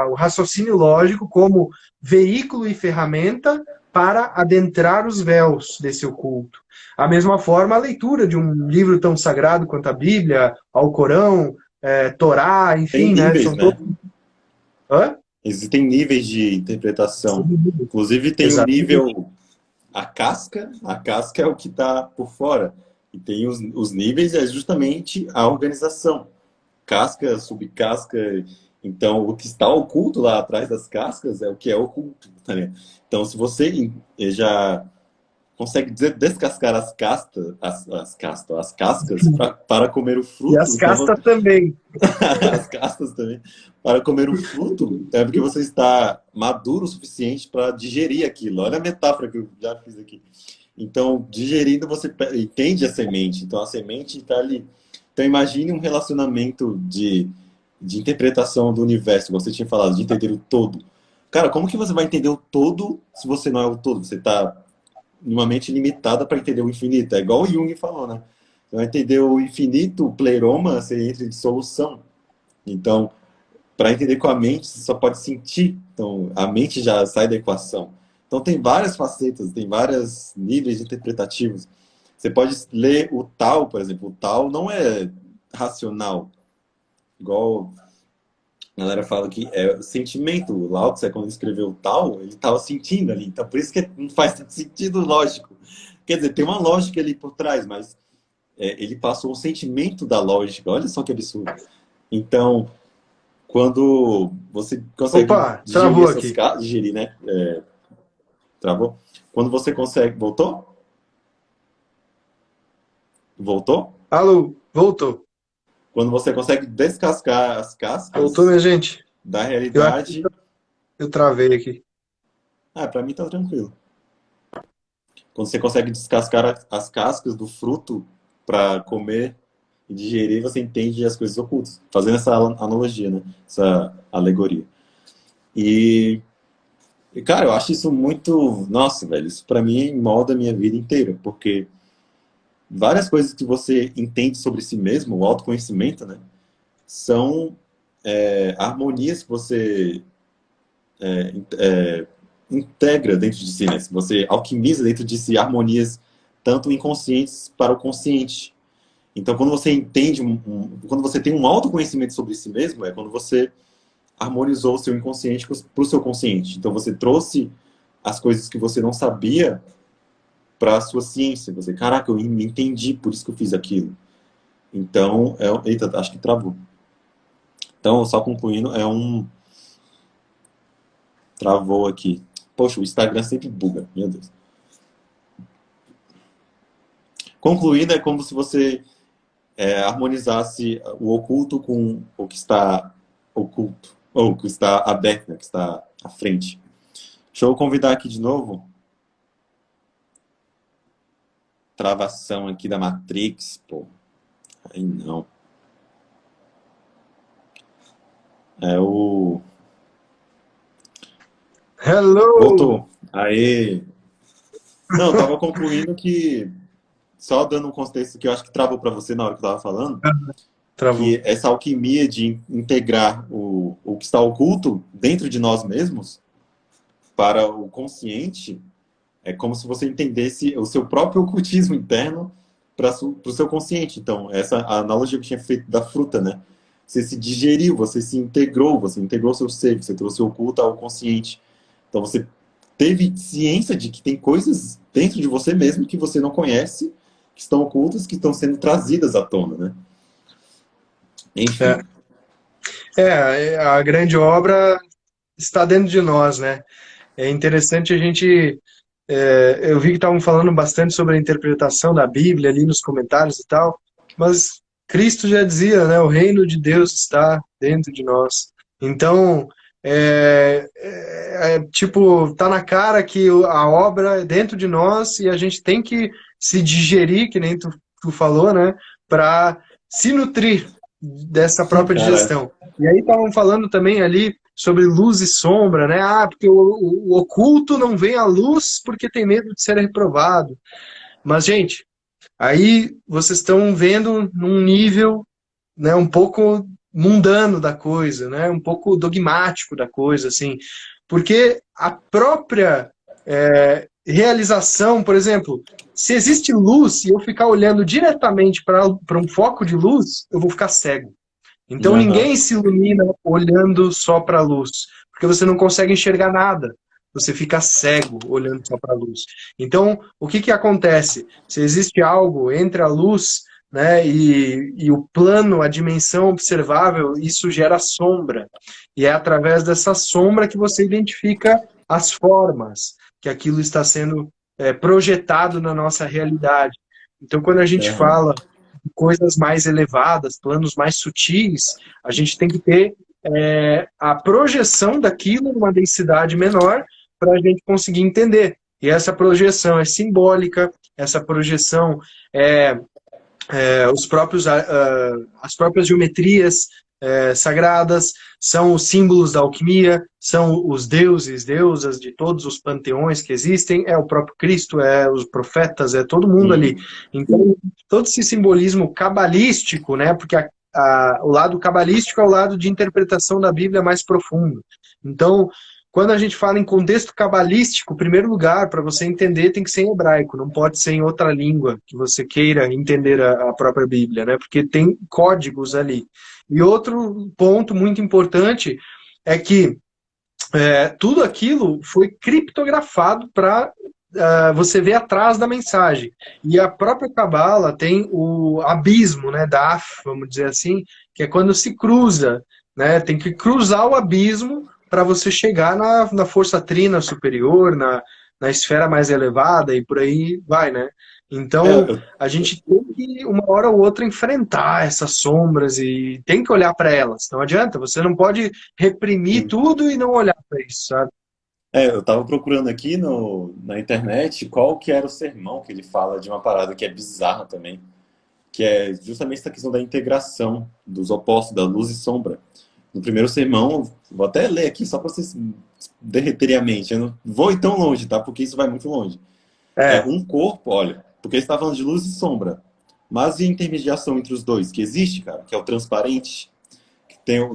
o raciocínio lógico como veículo e ferramenta para adentrar os véus desse oculto. A mesma forma, a leitura de um livro tão sagrado quanto a Bíblia, Alcorão, Torá, Tem enfim, né, níveis, são todos... né? Hã? Existem níveis de interpretação. Inclusive tem o Exatamente. nível, a casca é o que está por fora. E tem os níveis, é justamente a organização. Casca, subcasca. Então, o que está oculto lá atrás das cascas é o que é oculto. Tá ligado? Então, se você já consegue descascar as cascas para comer o E fruto, as então castas também. as castas também, para comer o fruto, é porque você está maduro o suficiente para digerir aquilo. Olha a metáfora que eu já fiz aqui. Então, digerindo, você entende a semente. Então, a semente está ali. Então, imagine um relacionamento de interpretação do universo. Você tinha falado de entender o todo. Cara, como que você vai entender o todo se você não é o todo? Você está numa mente limitada para entender o infinito. É igual o Jung falou, né? Você vai entender o infinito, o pleroma, você entra em dissolução. Então, para entender com a mente, você só pode sentir. Então, a mente já sai da equação. Então, tem várias facetas, tem vários níveis interpretativos. Você pode ler o Tao, por exemplo. O Tao não é racional, igual a galera fala que é sentimento. O Lao Tse, quando escreveu o Tao, ele estava sentindo ali. Então, por isso que não faz sentido lógico. Quer dizer, tem uma lógica ali por trás, mas ele passou o sentimento da lógica. Olha só que absurdo. Então, quando você consegue Opa, digerir travou essas aqui. cascas, digerir, né? Travou? Quando você consegue. Voltou? Voltou? Alô, voltou. Quando você consegue descascar as Voltou, cascas minha gente? da Eu acho que realidade. eu travei aqui. Ah, pra mim tá tranquilo. Quando você consegue descascar as cascas do fruto para comer e digerir, você entende as coisas ocultas. Fazendo essa analogia, né? Essa alegoria. E cara, eu acho isso muito. Nossa, velho, isso pra mim molda a minha vida inteira, porque várias coisas que você entende sobre si mesmo, o autoconhecimento, né, são harmonias que você integra dentro de si, né? Você alquimiza dentro de si harmonias tanto inconscientes para o consciente. Então, quando você entende, quando você tem um autoconhecimento sobre si mesmo, é quando você harmonizou o seu inconsciente para o seu consciente. Então, você trouxe as coisas que você não sabia para a sua ciência. Você, caraca, eu me entendi, por isso que eu fiz aquilo. Então, eita, acho que travou. Então, só concluindo, travou aqui. Poxa, o Instagram sempre buga, meu Deus. Concluindo, é como se você harmonizasse o oculto com o que está oculto, ou o que está aberto, né, que está à frente. Deixa eu convidar aqui de novo. Travação aqui da Matrix, pô. Aí não. É o. Hello! Voltou. Aí. Não, eu tava concluindo que. Só dando um contexto que eu acho que travou para você na hora que eu tava falando, Travou. que essa alquimia de integrar o que está oculto dentro de nós mesmos para o consciente é como se você entendesse o seu próprio ocultismo interno para o seu consciente. Então, essa a analogia que eu tinha feito da fruta, né? Você se digeriu, você integrou seu ser, você trouxe o oculto ao consciente. Então, você teve ciência de que tem coisas dentro de você mesmo que você não conhece que estão ocultas, que estão sendo trazidas à tona, né? É, Enfim. a grande obra está dentro de nós, né? É interessante a gente. Eu vi que estavam falando bastante sobre a interpretação da Bíblia ali nos comentários e tal, mas Cristo já dizia, né? O reino de Deus está dentro de nós. Então, tipo, tá na cara que a obra é dentro de nós e a gente tem que se digerir, que nem tu falou, né? Para se nutrir dessa própria Cara, digestão. E aí estavam falando também ali sobre luz e sombra, né? Ah, porque o oculto não vem à luz porque tem medo de ser reprovado. Mas, gente, aí vocês estão vendo num nível, né, um pouco mundano da coisa, né? Um pouco dogmático da coisa, assim. Porque a própria realização, por exemplo, se existe luz e eu ficar olhando diretamente para um foco de luz, eu vou ficar cego. Então aham, ninguém se ilumina olhando só para a luz, porque você não consegue enxergar nada. Você fica cego olhando só para a luz. Então, o que que acontece? Se existe algo entre a luz, né, e o plano, a dimensão observável, isso gera sombra. E é através dessa sombra que você identifica as formas que aquilo está sendo projetado na nossa realidade. Então, quando a gente aham. fala coisas mais elevadas, planos mais sutis, a gente tem que ter a projeção daquilo numa densidade menor para a gente conseguir entender. E essa projeção é simbólica, essa projeção é, as próprias geometrias sagradas, são os símbolos da alquimia, são os deuses, deusas de todos os panteões que existem, é o próprio Cristo, é os profetas, é todo mundo ali. Sim. Então, todo esse simbolismo cabalístico, né, porque o lado cabalístico é o lado de interpretação da Bíblia mais profundo. Então, quando a gente fala em contexto cabalístico, em primeiro lugar, para você entender, tem que ser em hebraico, não pode ser em outra língua que você queira entender a própria Bíblia, né? Porque tem códigos ali. E outro ponto muito importante é que tudo aquilo foi criptografado para você ver atrás da mensagem. E a própria Cabala tem o abismo, né, Daf, vamos dizer assim, que é quando se cruza, né, tem que cruzar o abismo para você chegar na força trina superior, na esfera mais elevada e por aí vai, né? É, Então, a gente tem que, uma hora ou outra, enfrentar essas sombras e tem que olhar para elas. Não adianta, você não pode reprimir sim. tudo e não olhar para isso, sabe? Eu tava procurando aqui na internet qual que era o sermão que ele fala de uma parada que é bizarra também, que é justamente essa questão da integração dos opostos, da luz e sombra. No primeiro sermão, vou até ler aqui só para vocês derreterem a mente. Eu não vou ir tão longe, tá? Porque isso vai muito longe. É É, um corpo, olha, porque ele está falando de luz e sombra, mas e a intermediação entre os dois, que existe, cara, que é o transparente.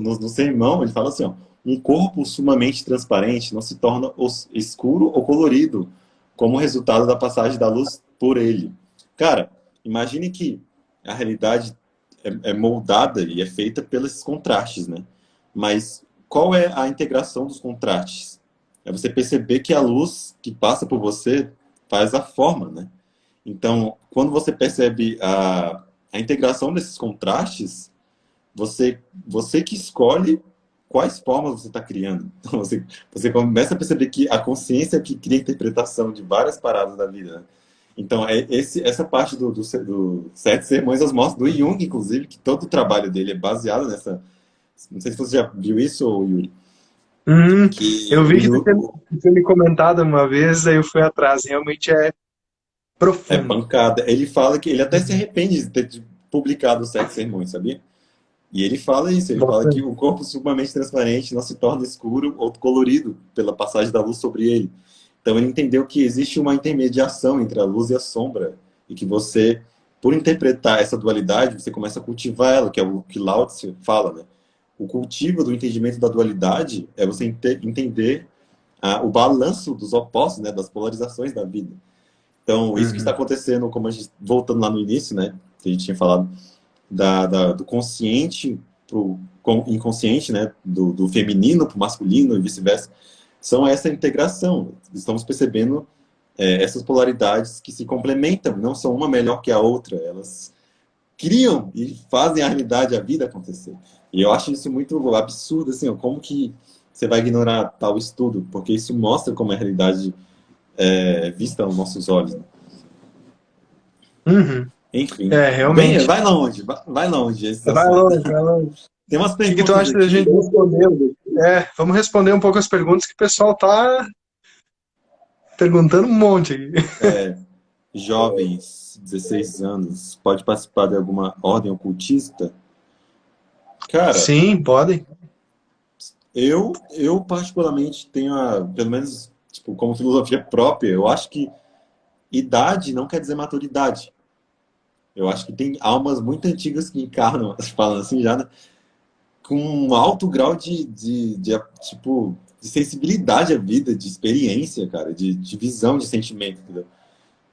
No sermão, ele fala assim, ó, um corpo sumamente transparente não se torna escuro ou colorido como resultado da passagem da luz por ele. Cara, imagine que a realidade é moldada e é feita pelos contrastes, né? Mas qual é a integração dos contrastes? É você perceber que a luz que passa por você faz a forma, né? Então, quando você percebe a integração desses contrastes, você que escolhe quais formas você está criando. Então, você começa a perceber que a consciência que cria a interpretação de várias paradas da vida. Né? Então, essa parte do Sete Sermões aos Mortos, do Jung, inclusive, que todo o trabalho dele é baseado nessa. Não sei se você já viu isso, Yuri, uhum. que Eu o vi que Jung tu tinha me comentado uma vez, aí eu fui atrás. Realmente é é profundo. pancada. Ele fala que ele até se Uhum. arrepende de ter publicado os Sete Sermões, sabia? E ele fala isso, ele fala que Bastante. o corpo sumamente transparente não se torna escuro ou colorido pela passagem da luz sobre ele. Então ele entendeu que existe uma intermediação entre a luz e a sombra, e que você, por interpretar essa dualidade, você começa a cultivar ela, que é o que Lao Tse fala, né? O cultivo do entendimento da dualidade é você entender o balanço dos opostos, né, das polarizações da vida. Então, isso que está Uhum. acontecendo, como a gente, voltando lá no início, né, que a gente tinha falado, do consciente para o inconsciente, né, do feminino para o masculino e vice-versa, são essa integração. Estamos percebendo essas polaridades que se complementam, não são uma melhor que a outra, elas criam e fazem a realidade, a vida acontecer. E eu acho isso muito absurdo, assim, ó, como que você vai ignorar tal estudo? Porque isso mostra como a realidade é vista aos nossos olhos. Né? Uhum. Enfim. É, Bem, realmente. vai longe, vai longe esse Vai assunto. longe, vai longe. O Tem umas que que tu perguntas acha da aqui. gente responder? Vamos responder um pouco as perguntas que o pessoal tá perguntando um monte aqui. É, jovens, 16 anos, pode participar de alguma ordem ocultista? Cara, Sim, podem. eu particularmente tenho pelo menos, tipo, como filosofia própria, eu acho que idade não quer dizer maturidade. Eu acho que tem almas muito antigas que encarnam, falando assim já, né, com um alto grau tipo, de sensibilidade à vida, de experiência, cara, de visão, de sentimento, entendeu?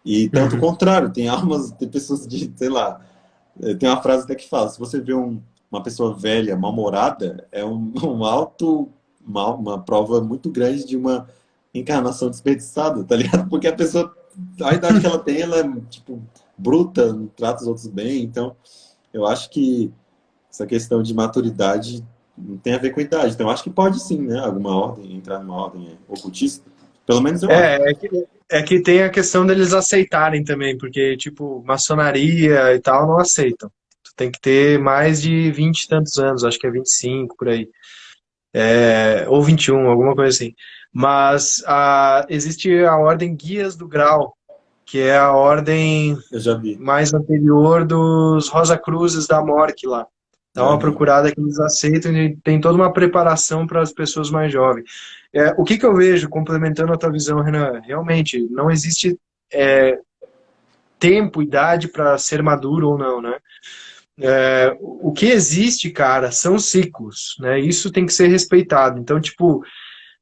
E tanto o Uhum. contrário, tem almas, tem pessoas de, sei lá, tem uma frase até que fala, se você vê uma pessoa velha, mal-humorada, é um alto, uma prova muito grande de uma encarnação desperdiçada, tá ligado? Porque a pessoa, a idade que ela tem, ela é, tipo, bruta, não trata os outros bem, então eu acho que essa questão de maturidade não tem a ver com idade. Então eu acho que pode sim, né? Alguma ordem, entrar numa ordem ocultista. Pelo menos eu acho. É que tem a questão deles aceitarem também, porque, tipo, maçonaria e tal não aceitam. Tu tem que ter mais de 20 e tantos anos, acho que é 25 por aí. Ou 21, alguma coisa assim. Mas existe a ordem Guias do Grau, que é a ordem Eu já vi. mais anterior dos Rosa Cruzes da Mork lá. Dá uma Aham. procurada que eles aceitam e tem toda uma preparação para as pessoas mais jovens. O que eu vejo, complementando a tua visão, Renan, realmente não existe tempo, idade para ser maduro ou não, né? O que existe, cara, são ciclos, né? Isso tem que ser respeitado. Então, tipo,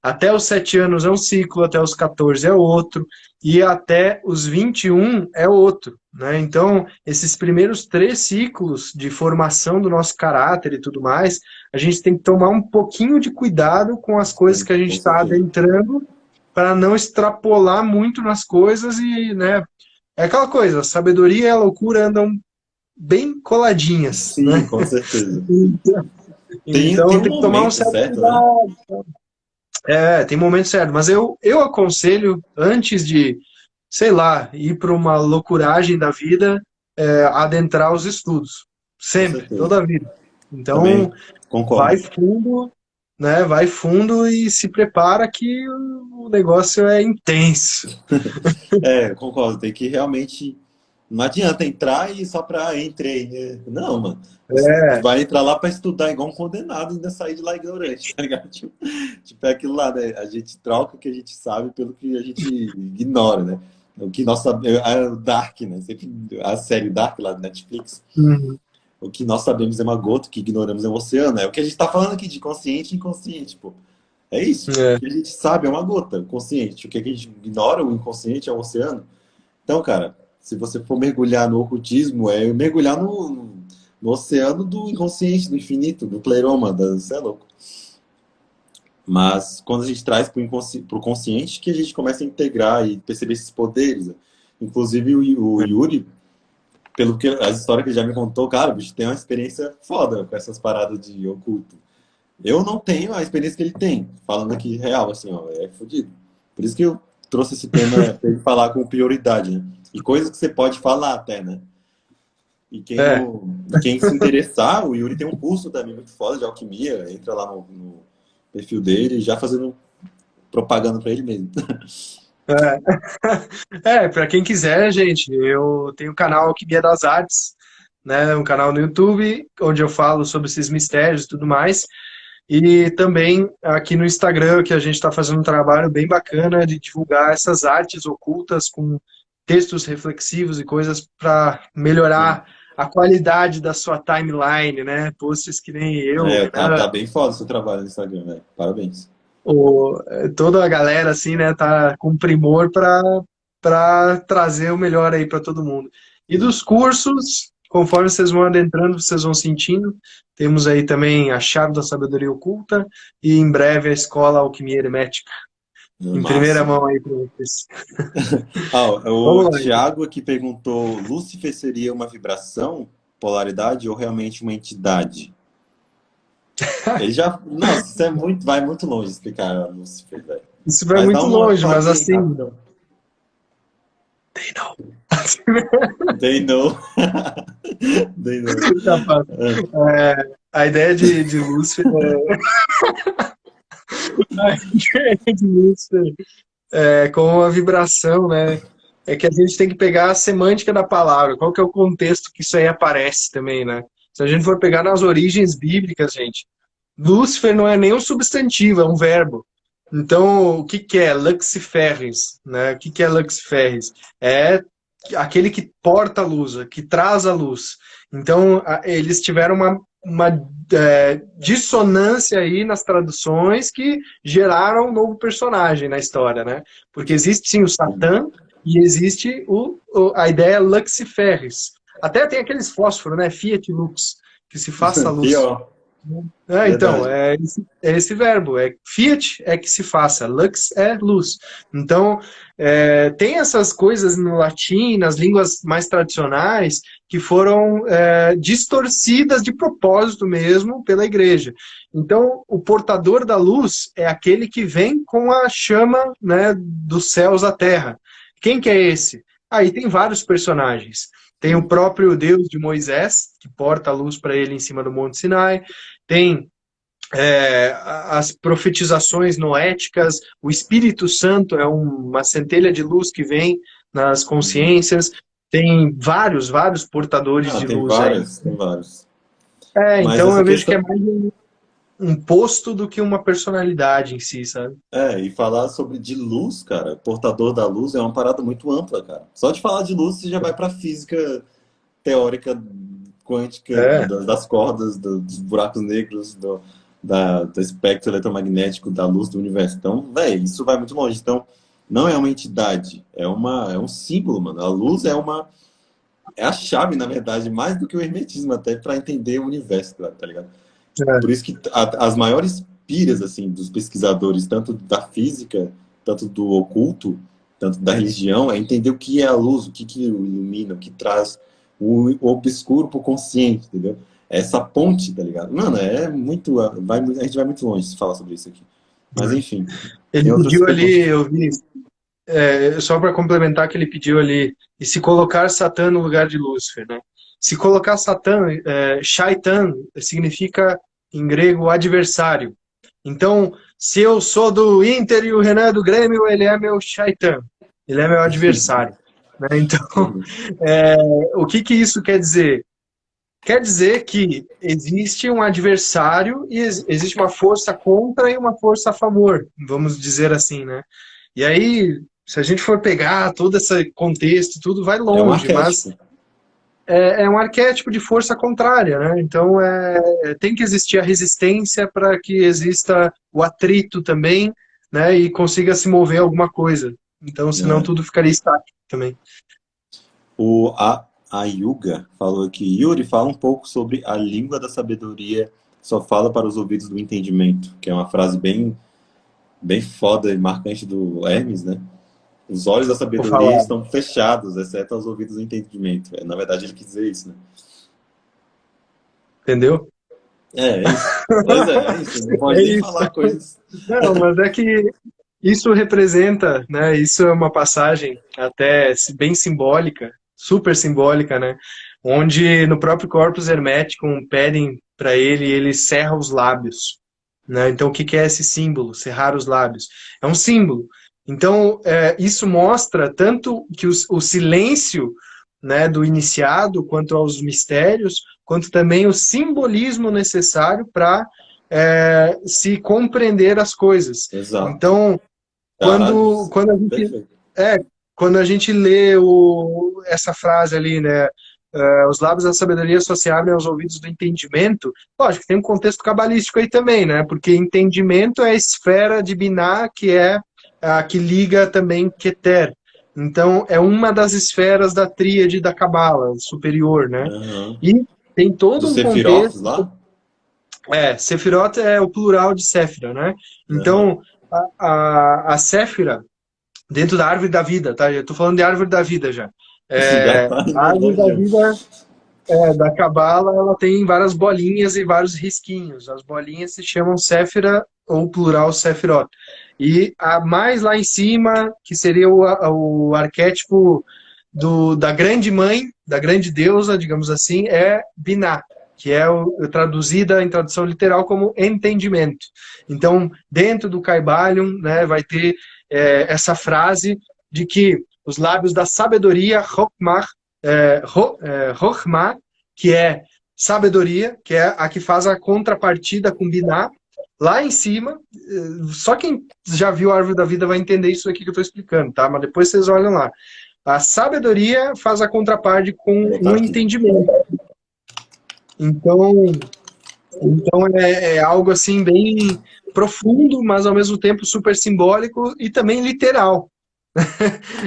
até os 7 anos é um ciclo, até os 14 é outro, e até os 21 é outro, né? Então, esses primeiros 3 ciclos de formação do nosso caráter e tudo mais, a gente tem que tomar um pouquinho de cuidado com as coisas Sim, que a gente com está certeza. adentrando, para não extrapolar muito nas coisas e, né? É aquela coisa, a sabedoria e a loucura andam bem coladinhas, Sim, né? com certeza. Tem Então um tem que tomar um momento certo certo, né? cuidado. Tem momento certo, mas eu aconselho, antes de, sei lá, ir para uma loucuragem da vida, adentrar os estudos. Com Sempre, certeza. toda a vida. Então, Também concordo. vai fundo, né? Vai fundo e se prepara que o negócio é intenso. Concordo. Tem que realmente. Não adianta entrar e só pra entrei, né? Não, mano. Tu É, vai entrar lá pra estudar igual um condenado e ainda sair de lá ignorante, tá ligado? Tipo, é aquilo lá, né? A gente troca o que a gente sabe pelo que a gente ignora, né? O que nós sabemos. O Dark, né? Sempre a série Dark lá do Netflix. uhum, O que nós sabemos é uma gota, o que ignoramos é um oceano. É o que a gente tá falando aqui de consciente e inconsciente, pô. É isso. O é, que a gente sabe é uma gota, consciente. O que a gente ignora, o inconsciente, é o oceano. Então, cara, se você for mergulhar no ocultismo, é mergulhar no oceano do inconsciente, do infinito, do pleroma, você é louco. Mas quando a gente traz para o consciente, que a gente começa a integrar e perceber esses poderes. Né? Inclusive o Yuri, pelo que as histórias que ele já me contou, cara, o bicho tem uma experiência foda com essas paradas de oculto. Eu não tenho a experiência que ele tem, falando aqui real, assim, ó, é fodido. Por isso que eu trouxe esse tema para ele falar com prioridade, né? E coisas que você pode falar até, né? é, E quem se interessar, o Yuri tem um curso também muito foda de alquimia, entra lá no perfil dele, já fazendo propaganda para ele mesmo. para quem quiser, gente, eu tenho o canal Alquimia das Artes, né? Um canal no YouTube onde eu falo sobre esses mistérios e tudo mais. E também aqui no Instagram, que a gente está fazendo um trabalho bem bacana de divulgar essas artes ocultas com textos reflexivos e coisas para Sim. melhorar a qualidade da sua timeline, né? Posts que nem eu, Tá Renan, bem foda o seu trabalho no Instagram, velho. Parabéns. toda a galera assim, né, tá com primor para trazer o melhor aí para todo mundo. E Sim. dos cursos, conforme vocês vão adentrando, vocês vão sentindo. Temos aí também a Chave da Sabedoria Oculta e em breve a Escola Alquimia Hermética. em primeira Massa. mão aí para vocês. Ah, o Vamos lá, então. Thiago aqui perguntou: Lúcifer seria uma vibração, polaridade ou realmente uma entidade? Ele já. Nossa, isso é muito, vai muito longe explicar Lúcifer, velho. Isso vai Mas dá muito uma longe, mas palhinha aí assim, rápida. they know. They know. They know. Capaz. A ideia de Lúcifer a ideia de Lúcifer com a vibração, né? É que a gente tem que pegar a semântica da palavra, qual que é o contexto que isso aí aparece também, né? Se a gente for pegar nas origens bíblicas, gente, Lúcifer não é nem um substantivo, é um verbo. Então, o que que é Luciferis, né? O que que é Luciferis? É aquele que porta a luz, que traz a luz. Então, eles tiveram uma dissonância aí nas traduções que geraram um novo personagem na história, né? Porque existe sim o Satã e existe a ideia Luciferis. Até tem aqueles fósforos, né? Fiat Lux, que se faça luz. Pior, Então, verdade. é esse verbo, fiat é que se faça, lux é luz. Então, tem essas coisas no latim, nas línguas mais tradicionais, que foram distorcidas de propósito mesmo pela igreja. Então, o portador da luz é aquele que vem com a chama, né, dos céus à terra. Quem que é esse? Aí tem vários personagens. Tem o próprio Deus de Moisés, que porta a luz para ele em cima do Monte Sinai. Tem as profetizações noéticas, o Espírito Santo é uma centelha de luz que vem nas consciências, tem vários portadores Ah, de tem luz aí. vários, tem vários. Mas Então essa eu vejo que é questão. mais um posto do que uma personalidade em si, sabe? E falar sobre de luz, cara, portador da luz é uma parada muito ampla, cara. Só de falar de luz, você já vai pra física teórica quântica É, das cordas, dos buracos negros, do espectro eletromagnético da luz do universo. Então, velho, isso vai muito longe. Então, não é uma entidade, é um símbolo, mano. A luz é a chave, na verdade, mais do que o hermetismo até para entender o universo, tá ligado? Por é, isso que as maiores piras assim dos pesquisadores, tanto da física, tanto do oculto, tanto da religião, é entender o que é a luz, o que que ilumina, o que traz o obscuro para o consciente, entendeu? Essa ponte, tá ligado? Mano, é muito, a gente vai muito longe se falar sobre isso aqui. Mas é. enfim, tem Ele outras pediu ali, perguntas. eu vi, só para complementar que ele pediu ali, e se colocar Satã no lugar de Lúcifer, né? Se colocar Satã, Shaitan significa em grego adversário. Então, se eu sou do Inter e o Renan é do Grêmio, ele é meu Shaitan, ele é meu adversário, né? Então, é, o que que isso quer dizer? Quer dizer que existe um adversário e existe uma força contra e uma força a favor, vamos dizer assim, né? E aí, se a gente for pegar todo esse contexto, tudo vai É um longe, mas arquétipo. é um arquétipo de força contrária, né? Então, tem que existir a resistência para que exista o atrito também, né? E consiga se mover alguma coisa. Então, senão Né? tudo ficaria estático também. A Yuga falou aqui, Yuri, fala um pouco sobre a língua da sabedoria só fala para os ouvidos do entendimento, que é uma frase bem foda e marcante do Hermes, né? Os olhos da Vou sabedoria falar, estão fechados, exceto aos ouvidos do entendimento. Na verdade, ele quis dizer isso, né? entendeu? É isso. Pois é isso. Não pode É nem isso. falar coisas. Não, mas é que isso representa, né? Isso é uma passagem até bem simbólica, super simbólica, né? Onde no próprio Corpus Hermeticum pedem para ele cerra os lábios, né? Então o que que é esse símbolo? Cerrar os lábios. É um símbolo. Então isso mostra tanto que o silêncio, né, do iniciado quanto aos mistérios, quanto também o simbolismo necessário para se compreender as coisas. Exato. Então, Caralho, quando a gente perfeito. é, quando a gente lê essa frase ali, né? Os lábios da sabedoria só se abrem aos ouvidos do entendimento. Lógico, tem um contexto cabalístico aí também, né? Porque entendimento é a esfera de Binah, que é a que liga também Keter. Então, é uma das esferas da tríade da Cabala superior, né? Aham. E tem todo Dos um Sephiroths contexto. lá? Sefirot é o plural de Séfira, né? Aham. Então, a Séfira, dentro da árvore da vida, tá? Eu tô falando de árvore da vida já. Já tá A indo árvore longe. da vida da Cabala, ela tem várias bolinhas e vários risquinhos. As bolinhas se chamam Séfira, ou plural Sefirot. E a mais lá em cima, que seria o arquétipo da grande mãe, da grande deusa, digamos assim, é Binah, que é traduzida em tradução literal como entendimento. Então, dentro do Caibalion, né, vai ter essa frase de que os lábios da sabedoria, Chokhmah, que é sabedoria, que é a que faz a contrapartida com Binah, lá em cima, só quem já viu a Árvore da Vida vai entender isso aqui que eu estou explicando, tá? Mas depois vocês olham lá. A sabedoria faz a contraparte com Vou botar o aqui. entendimento. Então é algo assim bem profundo, mas ao mesmo tempo super simbólico e também literal.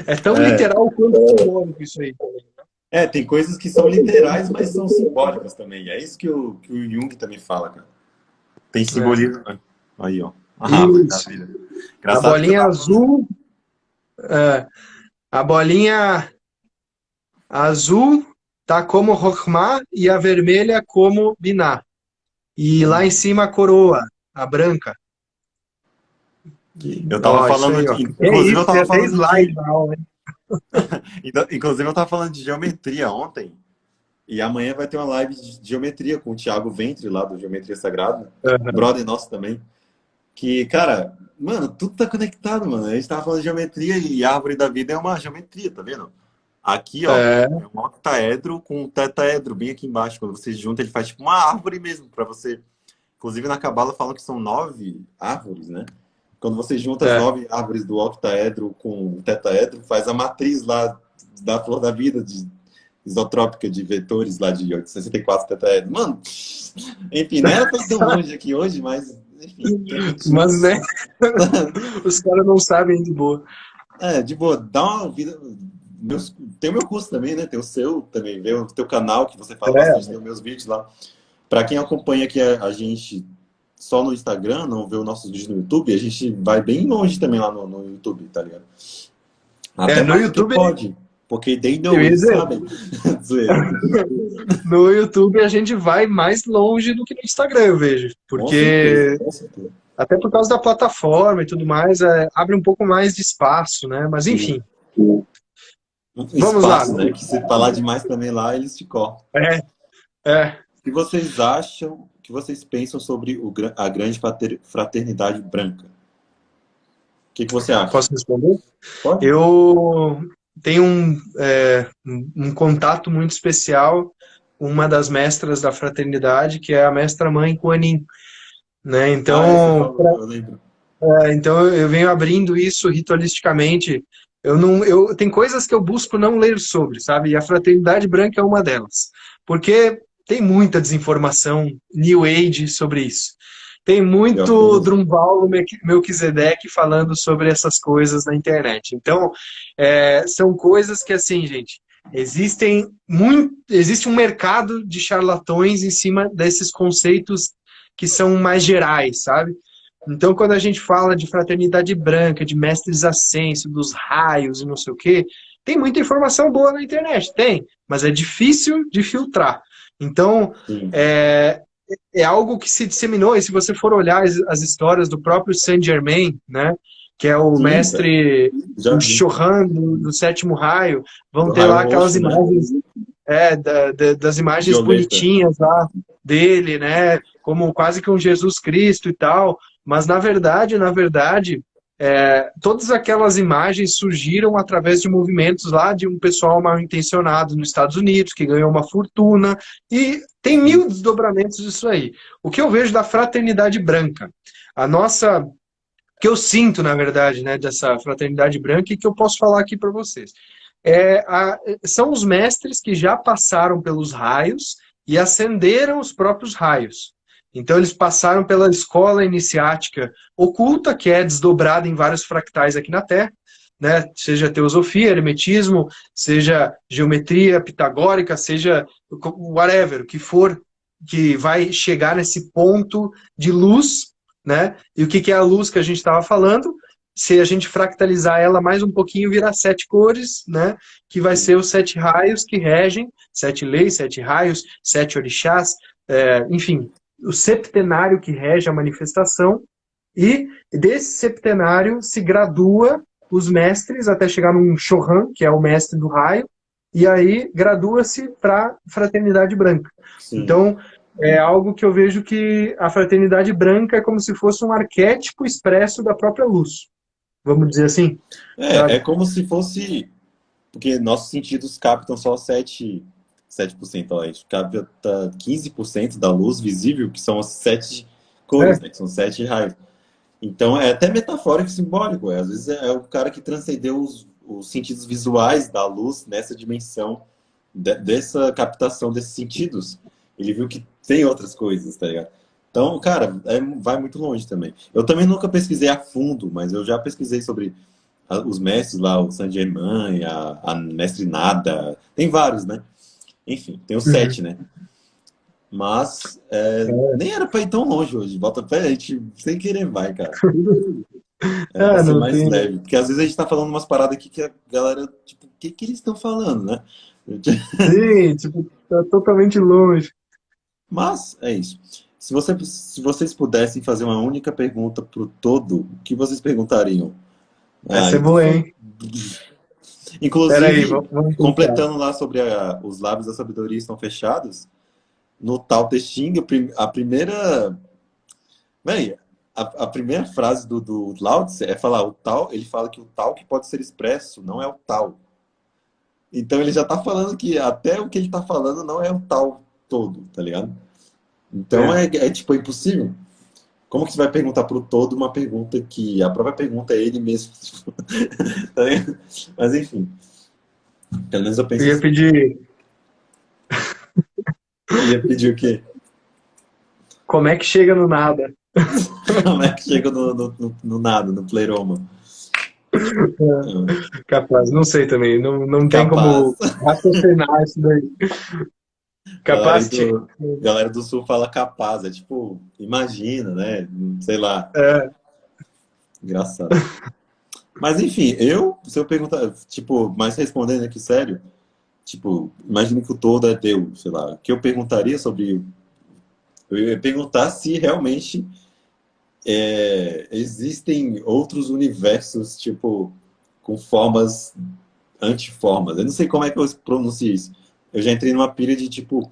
É tão literal quanto simbólico isso aí. Tem coisas que são literais, mas são simbólicas também. É isso que o Jung também fala, cara. Tem simbolismo, né? Aí, ó. A árvore da Isso. vida. A Engraçado que eu bolinha tava falando. azul, a bolinha azul tá como Chokhmah e a vermelha como Binah. E lá em cima a coroa, a branca. Eu tava Ó, isso falando aí, ó. de. É Inclusive, eu isso, tem tava até falando slide de. na aula, hein? Inclusive, eu tava falando de geometria ontem. E amanhã vai ter uma live de geometria com o Thiago Ventre, lá do Geometria Sagrada. Uhum. Brother nosso também. Que, cara, mano, tudo tá conectado, mano. A gente tava falando de geometria e a árvore da vida é uma geometria, tá vendo? Aqui, ó, É, é um octaedro com um tetaedro bem aqui embaixo. Quando você junta, ele faz tipo uma árvore mesmo, pra você. Inclusive na Cabala falam que são 9 árvores, né? Quando você junta as é. 9 árvores do octaedro com o tetaedro, faz a matriz lá da flor da vida, isotrópica de vetores lá de 64 tetaedro. Mano, enfim, não era pra ir tão longe aqui hoje, mas enfim, permitiu. Mas, né, os caras não sabem de boa. De boa, dá uma vida. Tem o meu curso também, né? Tem o seu também, vê o teu canal, que você fala bastante, É, tem os meus vídeos lá. Pra quem acompanha aqui a gente só no Instagram, não vê os nossos vídeos no YouTube, a gente vai bem longe também lá no YouTube, tá ligado? Até no mais do que YouTube, pode, porque they eu know, ia eles dizer, sabem. Zoeira. no YouTube a gente vai mais longe do que no Instagram, eu vejo. Com certeza, Porque, com certeza. até por causa da plataforma e tudo mais, abre um pouco mais de espaço, né? Mas, Sim. enfim, Um vamos lá. espaço, né? Que se falar demais também lá, eles te cortam. É, é. O que vocês acham, o que vocês pensam sobre a grande fraternidade branca? O que você acha? Posso responder? Pode? Eu tenho um contato muito especial com uma das mestras da fraternidade, que é a mestra mãe Kuan Yin, né? Você Então, falou, eu lembro. então eu venho abrindo isso ritualisticamente. Tem coisas que eu busco não ler sobre, sabe? E a fraternidade branca é uma delas, porque tem muita desinformação New Age sobre isso. Tem Pior que muito mesmo. Drumbal Melquisedeque falando sobre essas coisas na internet. Então, são coisas que, assim, gente, existe um mercado de charlatões em cima desses conceitos que são mais gerais, sabe? Então, quando a gente fala de fraternidade branca, de mestres ascenso, dos raios e não sei o quê, tem muita informação boa na internet, tem, mas é difícil de filtrar. Então, Sim. é algo que se disseminou, e se você for olhar as histórias do próprio Saint Germain, né, que é o Sim, cara. mestre, Já o vi. Chohan do sétimo raio, vão Do ter raio lá aquelas roxo, né? imagens, das imagens Violeta. bonitinhas lá dele, né, como quase que um Jesus Cristo e tal, mas na verdade, todas aquelas imagens surgiram através de movimentos lá de um pessoal mal intencionado nos Estados Unidos, que ganhou uma fortuna, e tem mil desdobramentos disso aí. O que eu vejo da fraternidade branca, a nossa, que eu sinto, na verdade, né, dessa fraternidade branca e que eu posso falar aqui para vocês, são os mestres que já passaram pelos raios e ascenderam os próprios raios. Então eles passaram pela escola iniciática oculta, que é desdobrada em vários fractais aqui na Terra, né? Seja teosofia, hermetismo, seja geometria pitagórica, seja whatever, o que for que vai chegar nesse ponto de luz né? E o que que é a luz que a gente estava falando? Se a gente fractalizar ela mais um pouquinho, vira 7 cores, né? Que vai ser os 7 raios que regem, 7 leis, 7 raios, 7 orixás, enfim, o septenário que rege a manifestação. E desse septenário se gradua os mestres até chegar num Chohan, que é o mestre do raio, e aí gradua-se para fraternidade branca. Sim. Então, é algo que eu vejo que a fraternidade branca é como se fosse um arquétipo expresso da própria luz, vamos dizer assim, É sabe? como se fosse. Porque nossos sentidos captam só 7%, ó, a gente capta 15% da luz visível, que são as 7 cores, É, né? Que são 7 raios. Então é até metafórico e simbólico. Às vezes é o cara que transcendeu os sentidos visuais da luz nessa dimensão, dessa captação desses sentidos. Ele viu que tem outras coisas, tá ligado? Então, cara, vai muito longe também. Eu também nunca pesquisei a fundo, mas eu já pesquisei sobre os mestres lá, o Saint Germain, a Mestre Nada, tem vários, né? Enfim, tem os uhum. 7, né? Mas É, nem era pra ir tão longe hoje. Volta pé, a gente sem querer vai, cara. É pra é, ser não mais tem. leve. Porque às vezes a gente tá falando umas paradas aqui que a galera, tipo, o que que eles estão falando, né? Sim, tipo, tá totalmente longe. Mas é isso. Se vocês pudessem fazer uma única pergunta pro todo, o que vocês perguntariam? Essa é Então, boa, hein? Peraí, inclusive, vamos pensar. completando lá sobre os lábios da sabedoria estão fechados, no Tao Te Ching, a primeira. Véi, a primeira frase do Lao Tse é falar o Tao, ele fala que o Tao que pode ser expresso não é o Tao. Então ele já tá falando que até o que ele tá falando não é o Tao todo, tá ligado? Então É. tipo é impossível. Como que você vai perguntar pro todo uma pergunta que a própria pergunta é ele mesmo? Tá ligado? Mas enfim, pelo menos eu Eu penso ia assim. pedir Eu ia pedir o quê? como é que chega no nada. Como é que chega no nada, no pleroma? Ah, Capaz, não sei também, não tem capaz. como raciocinar isso daí. Galera aí Capacity. galera do sul fala capaz, é tipo, imagina, né? Sei lá, É, engraçado. Mas enfim, se eu perguntar, tipo, mas respondendo aqui sério, tipo, imagine que o todo é Deus, sei lá, o que eu perguntaria sobre. Eu ia perguntar se realmente existem outros universos, tipo, com formas antiformas. Eu não sei como é que eu pronuncio isso. Eu já entrei numa pilha de tipo,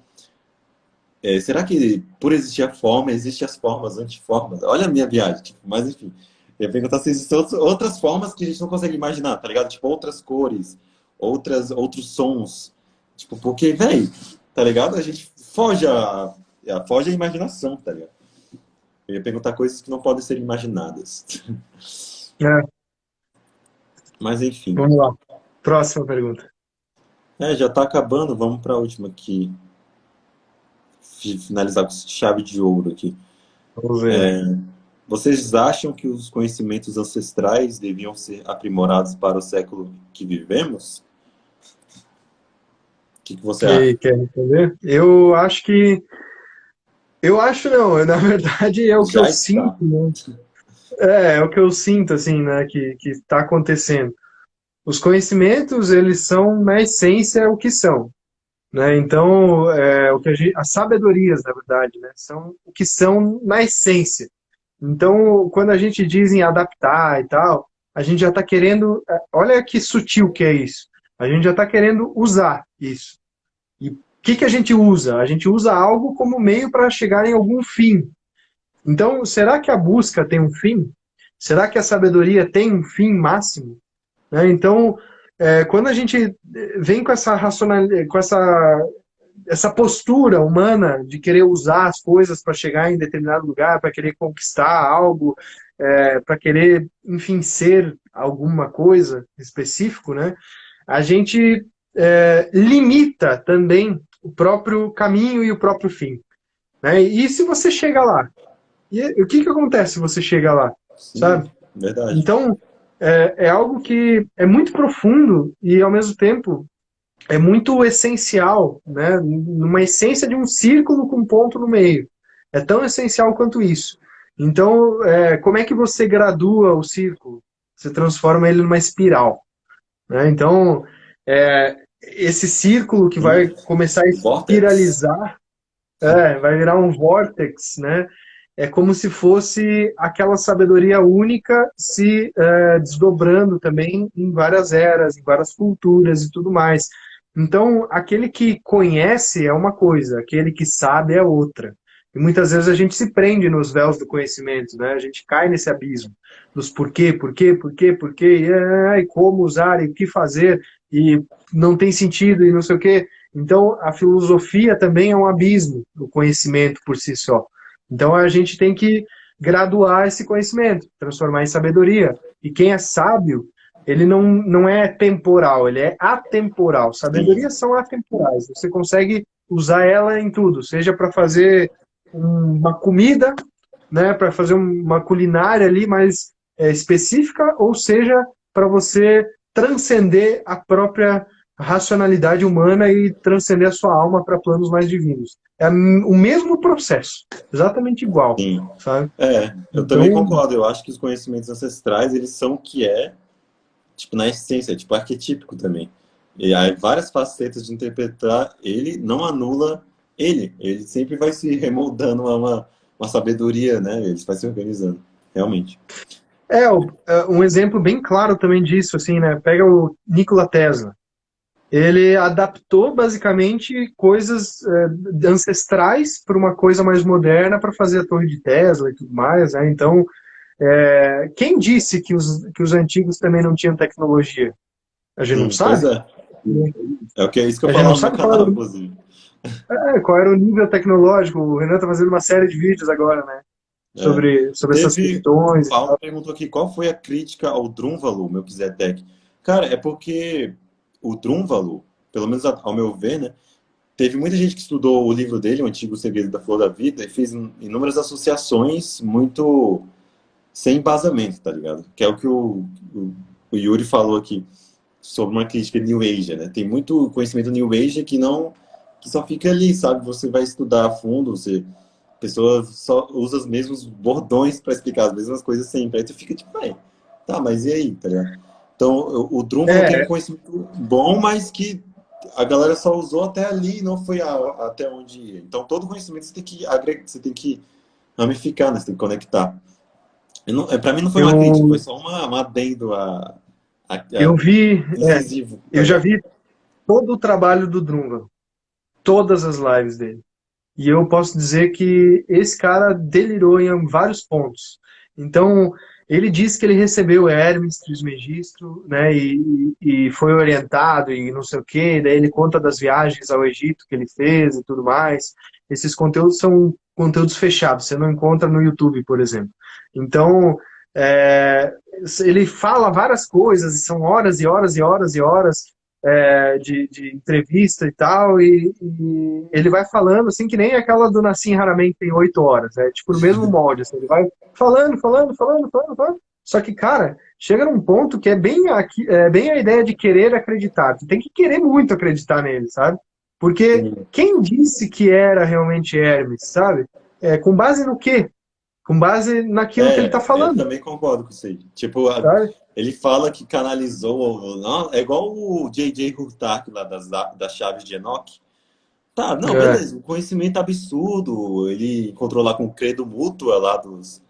será que por existir a forma, existem as formas antiformas? Olha a minha viagem, tipo, mas enfim. Eu ia perguntar se existem outras formas que a gente não consegue imaginar, tá ligado? Tipo, outras cores, outros sons. Tipo, porque, velho, tá ligado? A gente foge à imaginação, tá ligado? Eu ia perguntar coisas que não podem ser imaginadas. é, Mas enfim. vamos lá. Próxima pergunta. Já tá acabando, vamos pra última aqui. Finalizar com chave de ouro aqui. Vamos ver. Vocês acham que os conhecimentos ancestrais deviam ser aprimorados para o século que vivemos? O que você E acha? aí, quer responder? Eu acho que. Eu acho não, na verdade é o que eu Já sinto, está. né? É o que eu sinto, assim, né, que está acontecendo. Os conhecimentos, eles são, na essência, o que são, né? Então, o que as sabedorias, na verdade, né, são o que são na essência. Então, quando a gente diz em adaptar e tal, a gente já está querendo, olha que sutil que é isso. A gente já está querendo usar isso. E o que a gente usa? A gente usa algo como meio para chegar em algum fim. Então, será que a busca tem um fim? Será que a sabedoria tem um fim máximo? Né? Então, quando a gente vem com essa racionalidade, com essa postura humana de querer usar as coisas para chegar em determinado lugar, para querer conquistar algo, para querer, enfim, ser alguma coisa específico, né? A gente limita também o próprio caminho e o próprio fim. Né? E se você chega lá? E o que acontece se você chega lá? Sim, Sabe? verdade. Então, é algo que é muito profundo e, ao mesmo tempo, é muito essencial, né? Numa essência de um círculo com um ponto no meio. É tão essencial quanto isso. Então, como é que você gradua o círculo? Você transforma ele numa espiral, né? Então, esse círculo que vai começar a Vortex. espiralizar, vai virar um vórtex, né? É como se fosse aquela sabedoria única se desdobrando também em várias eras, em várias culturas e tudo mais. Então, aquele que conhece é uma coisa, aquele que sabe é outra. E muitas vezes a gente se prende nos véus do conhecimento, né? A gente cai nesse abismo dos porquê, e como usar, e o que fazer, e não tem sentido, e não sei o quê. Então, a filosofia também é um abismo, o conhecimento por si só. Então a gente tem que graduar esse conhecimento, transformar em sabedoria. E quem é sábio, ele não é temporal, ele é atemporal. Sim. Sabedorias são atemporais. Você consegue usar ela em tudo, seja para fazer uma comida, né, para fazer uma culinária ali mais específica, ou seja, para você transcender a própria racionalidade humana e transcender a sua alma para planos mais divinos. É o mesmo processo, exatamente igual, Sim. sabe? Eu também Então, concordo. Eu acho que os conhecimentos ancestrais, eles são o que é, tipo, na essência, tipo, arquetípico também. E aí, várias facetas de interpretar ele não anula ele. Ele sempre vai se remoldando a uma sabedoria, né? Ele vai se organizando, realmente. um exemplo bem claro também disso, assim, né? Pega o Nikola Tesla. Ele adaptou basicamente coisas ancestrais para uma coisa mais moderna para fazer a Torre de Tesla e tudo mais, né? Então, quem disse que os antigos também não tinham tecnologia? A gente não Pois sabe. é. É o que é isso que eu A gente não falava no meu sabe qual era, canal, inclusive. qual era o nível tecnológico. O Renan está fazendo uma série de vídeos agora, né? É. Sobre essas Teve. O questões e Paulo tal. perguntou aqui qual foi a crítica ao Drúnvalo, Melquisedeque. Cara, é porque o Drúnvalo, pelo menos ao meu ver, né? Teve muita gente que estudou o livro dele, O Antigo Segredo da Flor da Vida, e fez inúmeras associações muito sem embasamento, tá ligado? Que é o que o Yuri falou aqui sobre uma crítica New Age, né? Tem muito conhecimento New Age que não, que só fica ali, sabe? Você vai estudar a fundo, a pessoa só usa os mesmos bordões para explicar as mesmas coisas sempre. Aí tu fica tipo, tá, mas e aí, tá ligado? Então, o Drúmbalo tem um É, conhecimento bom, mas que a galera só usou até ali e não foi até onde ia. Então, todo conhecimento você tem que agregar, você tem que ramificar, né? Você tem que conectar. Para mim não foi uma crítica, foi eu, só uma adendo eu vi, incisivo, tá eu já ligado? vi todo o trabalho do Drunga, todas as lives dele. E eu posso dizer que esse cara delirou em vários pontos. Então, ele disse que ele recebeu Hermes Trismegisto, né, e foi orientado e não sei o quê, daí ele conta das viagens ao Egito que ele fez e tudo mais. Esses conteúdos são conteúdos fechados, você não encontra no YouTube, por exemplo. Então, é, ele fala várias coisas, e são horas e horas e horas e horas, de entrevista e tal, e ele vai falando assim que nem aquela do Nassim Haramein que tem 8 horas, tipo no mesmo molde, assim, ele vai falando. Só que, cara, chega num ponto que é bem a ideia de querer acreditar. Tu tem que querer muito acreditar nele, sabe? Porque Sim. quem disse que era realmente Hermes, sabe? Com base no quê? Com base naquilo que ele tá Eu falando, também concordo com isso aí. Tipo, sabe? ele fala que canalizou, não, é igual o J.J. Hurtak lá das chaves de Enoch. Tá, não, É. beleza, um conhecimento absurdo, ele encontrou lá com o credo mútua lá dos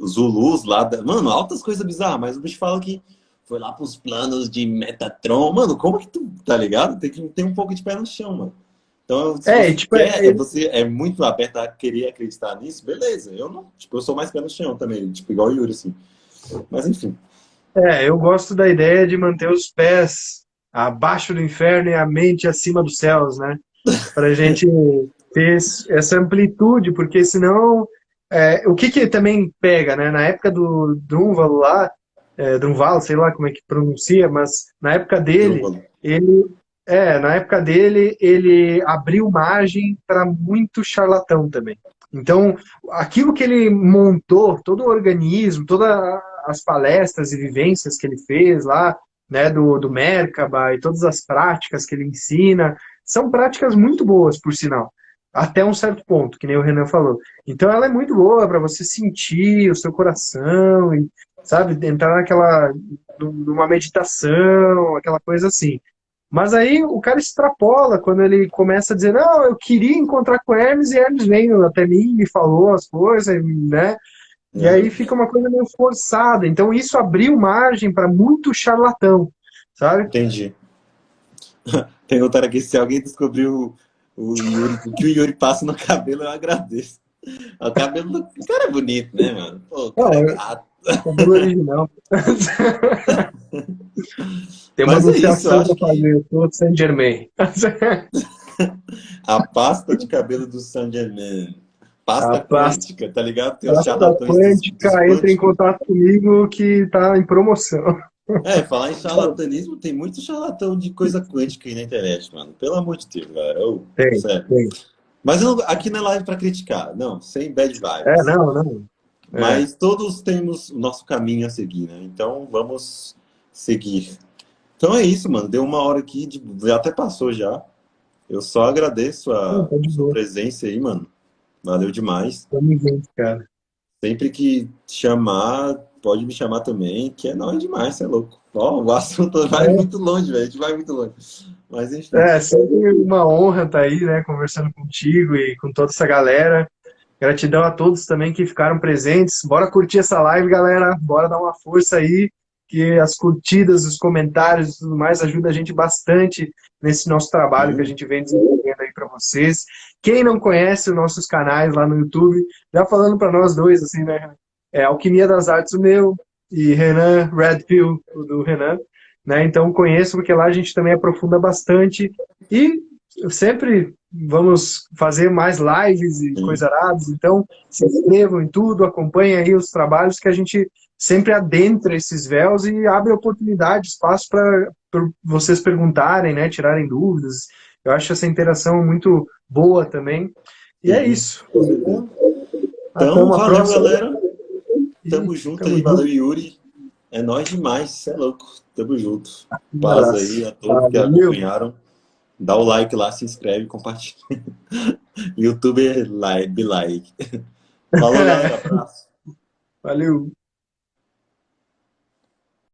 Zulus lá, mano, altas coisas bizarras, mas o bicho fala que foi lá pros planos de Metatron, mano, como que tu, tá ligado? Tem que ter um pouco de pé no chão, mano. Então, se É, e, você tipo, quer, você é muito aberto a querer acreditar nisso, beleza. Eu não, tipo, eu sou mais pé no chão também, tipo, igual o Yuri, assim. Mas enfim. eu gosto da ideia de manter os pés abaixo do inferno e a mente acima dos céus, né? Para a gente ter essa amplitude, porque senão. O que que também pega, né? Na época do Drunvalo lá, Drunvalo, sei lá como é que pronuncia, mas na época dele, Drúbalo. ele. Na época dele, ele abriu margem para muito charlatão também. Então, aquilo que ele montou, todo o organismo, todas as palestras e vivências que ele fez lá, né, do Merkaba e todas as práticas que ele ensina, são práticas muito boas, por sinal. até um certo ponto, que nem o Renan falou. Então ela é muito boa para você sentir o seu coração e, sabe, entrar numa meditação, aquela coisa assim. Mas aí o cara extrapola quando ele começa a dizer, não, eu queria encontrar com Hermes e Hermes veio até mim, me falou as coisas, né? E aí Aham, fica uma coisa meio forçada. Então isso abriu margem para muito charlatão, sabe? entendi. Perguntaram aqui se alguém descobriu o Yuri, o que o Yuri passa no cabelo, eu agradeço. O cabelo do cara é bonito, né, mano? Pô, o cara Não, é é gato. cabelo original. Tem uma Mas é isso, eu anunciação acho para que fazer, eu tô Saint Germain. a pasta de cabelo do Saint Germain, A pasta pasta, quântica, tá ligado? Tem os pasta charlatões dos quântica, entra em quânticos. contato comigo que tá em promoção. É, falar em charlatanismo, tem muito charlatão de coisa quântica aí na internet, mano. Pelo amor de Deus, galera. Ô, Tem, sério. tem. Mas aqui não é live pra criticar, não, sem bad É, vibes. não, não. É. Mas todos temos o nosso caminho a seguir, né? Então vamos seguir. Então é isso, mano. Deu uma hora aqui, já até passou já. Eu só agradeço Não, a tá de sua boa. presença aí, mano. Valeu demais. Tamo junto, cara. Sempre que chamar, pode me chamar também, que é nóis demais, você é louco. Ó, o assunto vai muito longe, velho. A gente vai muito longe. Mas enfim. É, sempre uma honra estar aí, né, conversando contigo e com toda essa galera. Gratidão a todos também que ficaram presentes. Bora curtir essa live, galera. Bora dar uma força aí, que as curtidas, os comentários e tudo mais ajudam a gente bastante nesse nosso trabalho que a Sim. gente vem desenvolvendo aí para vocês. Quem não conhece os nossos canais lá no YouTube, já falando para nós dois, assim, né? É Alquimia das Artes, o meu, e Renan Redfield, o do Renan, né? Então conheço, porque lá a gente também aprofunda bastante. E sempre vamos fazer mais lives e Sim. coisa aradas, então se inscrevam em tudo, acompanhem aí os trabalhos que a gente sempre adentra esses véus e abre oportunidade, espaço para vocês perguntarem, né, tirarem dúvidas. Eu acho essa interação muito boa também. E é Sim, isso. com certeza. Até Então, uma valeu, próxima galera. e Tamo junto tamo aí. Valeu, junto. Yuri. É nóis demais, cê é louco. Tamo junto. Um Paz aí abraço. a todos que Valeu. acompanharam. Dá o like lá, se inscreve, compartilha. YouTuber like, be like. Falou, galera. Abraço. Valeu.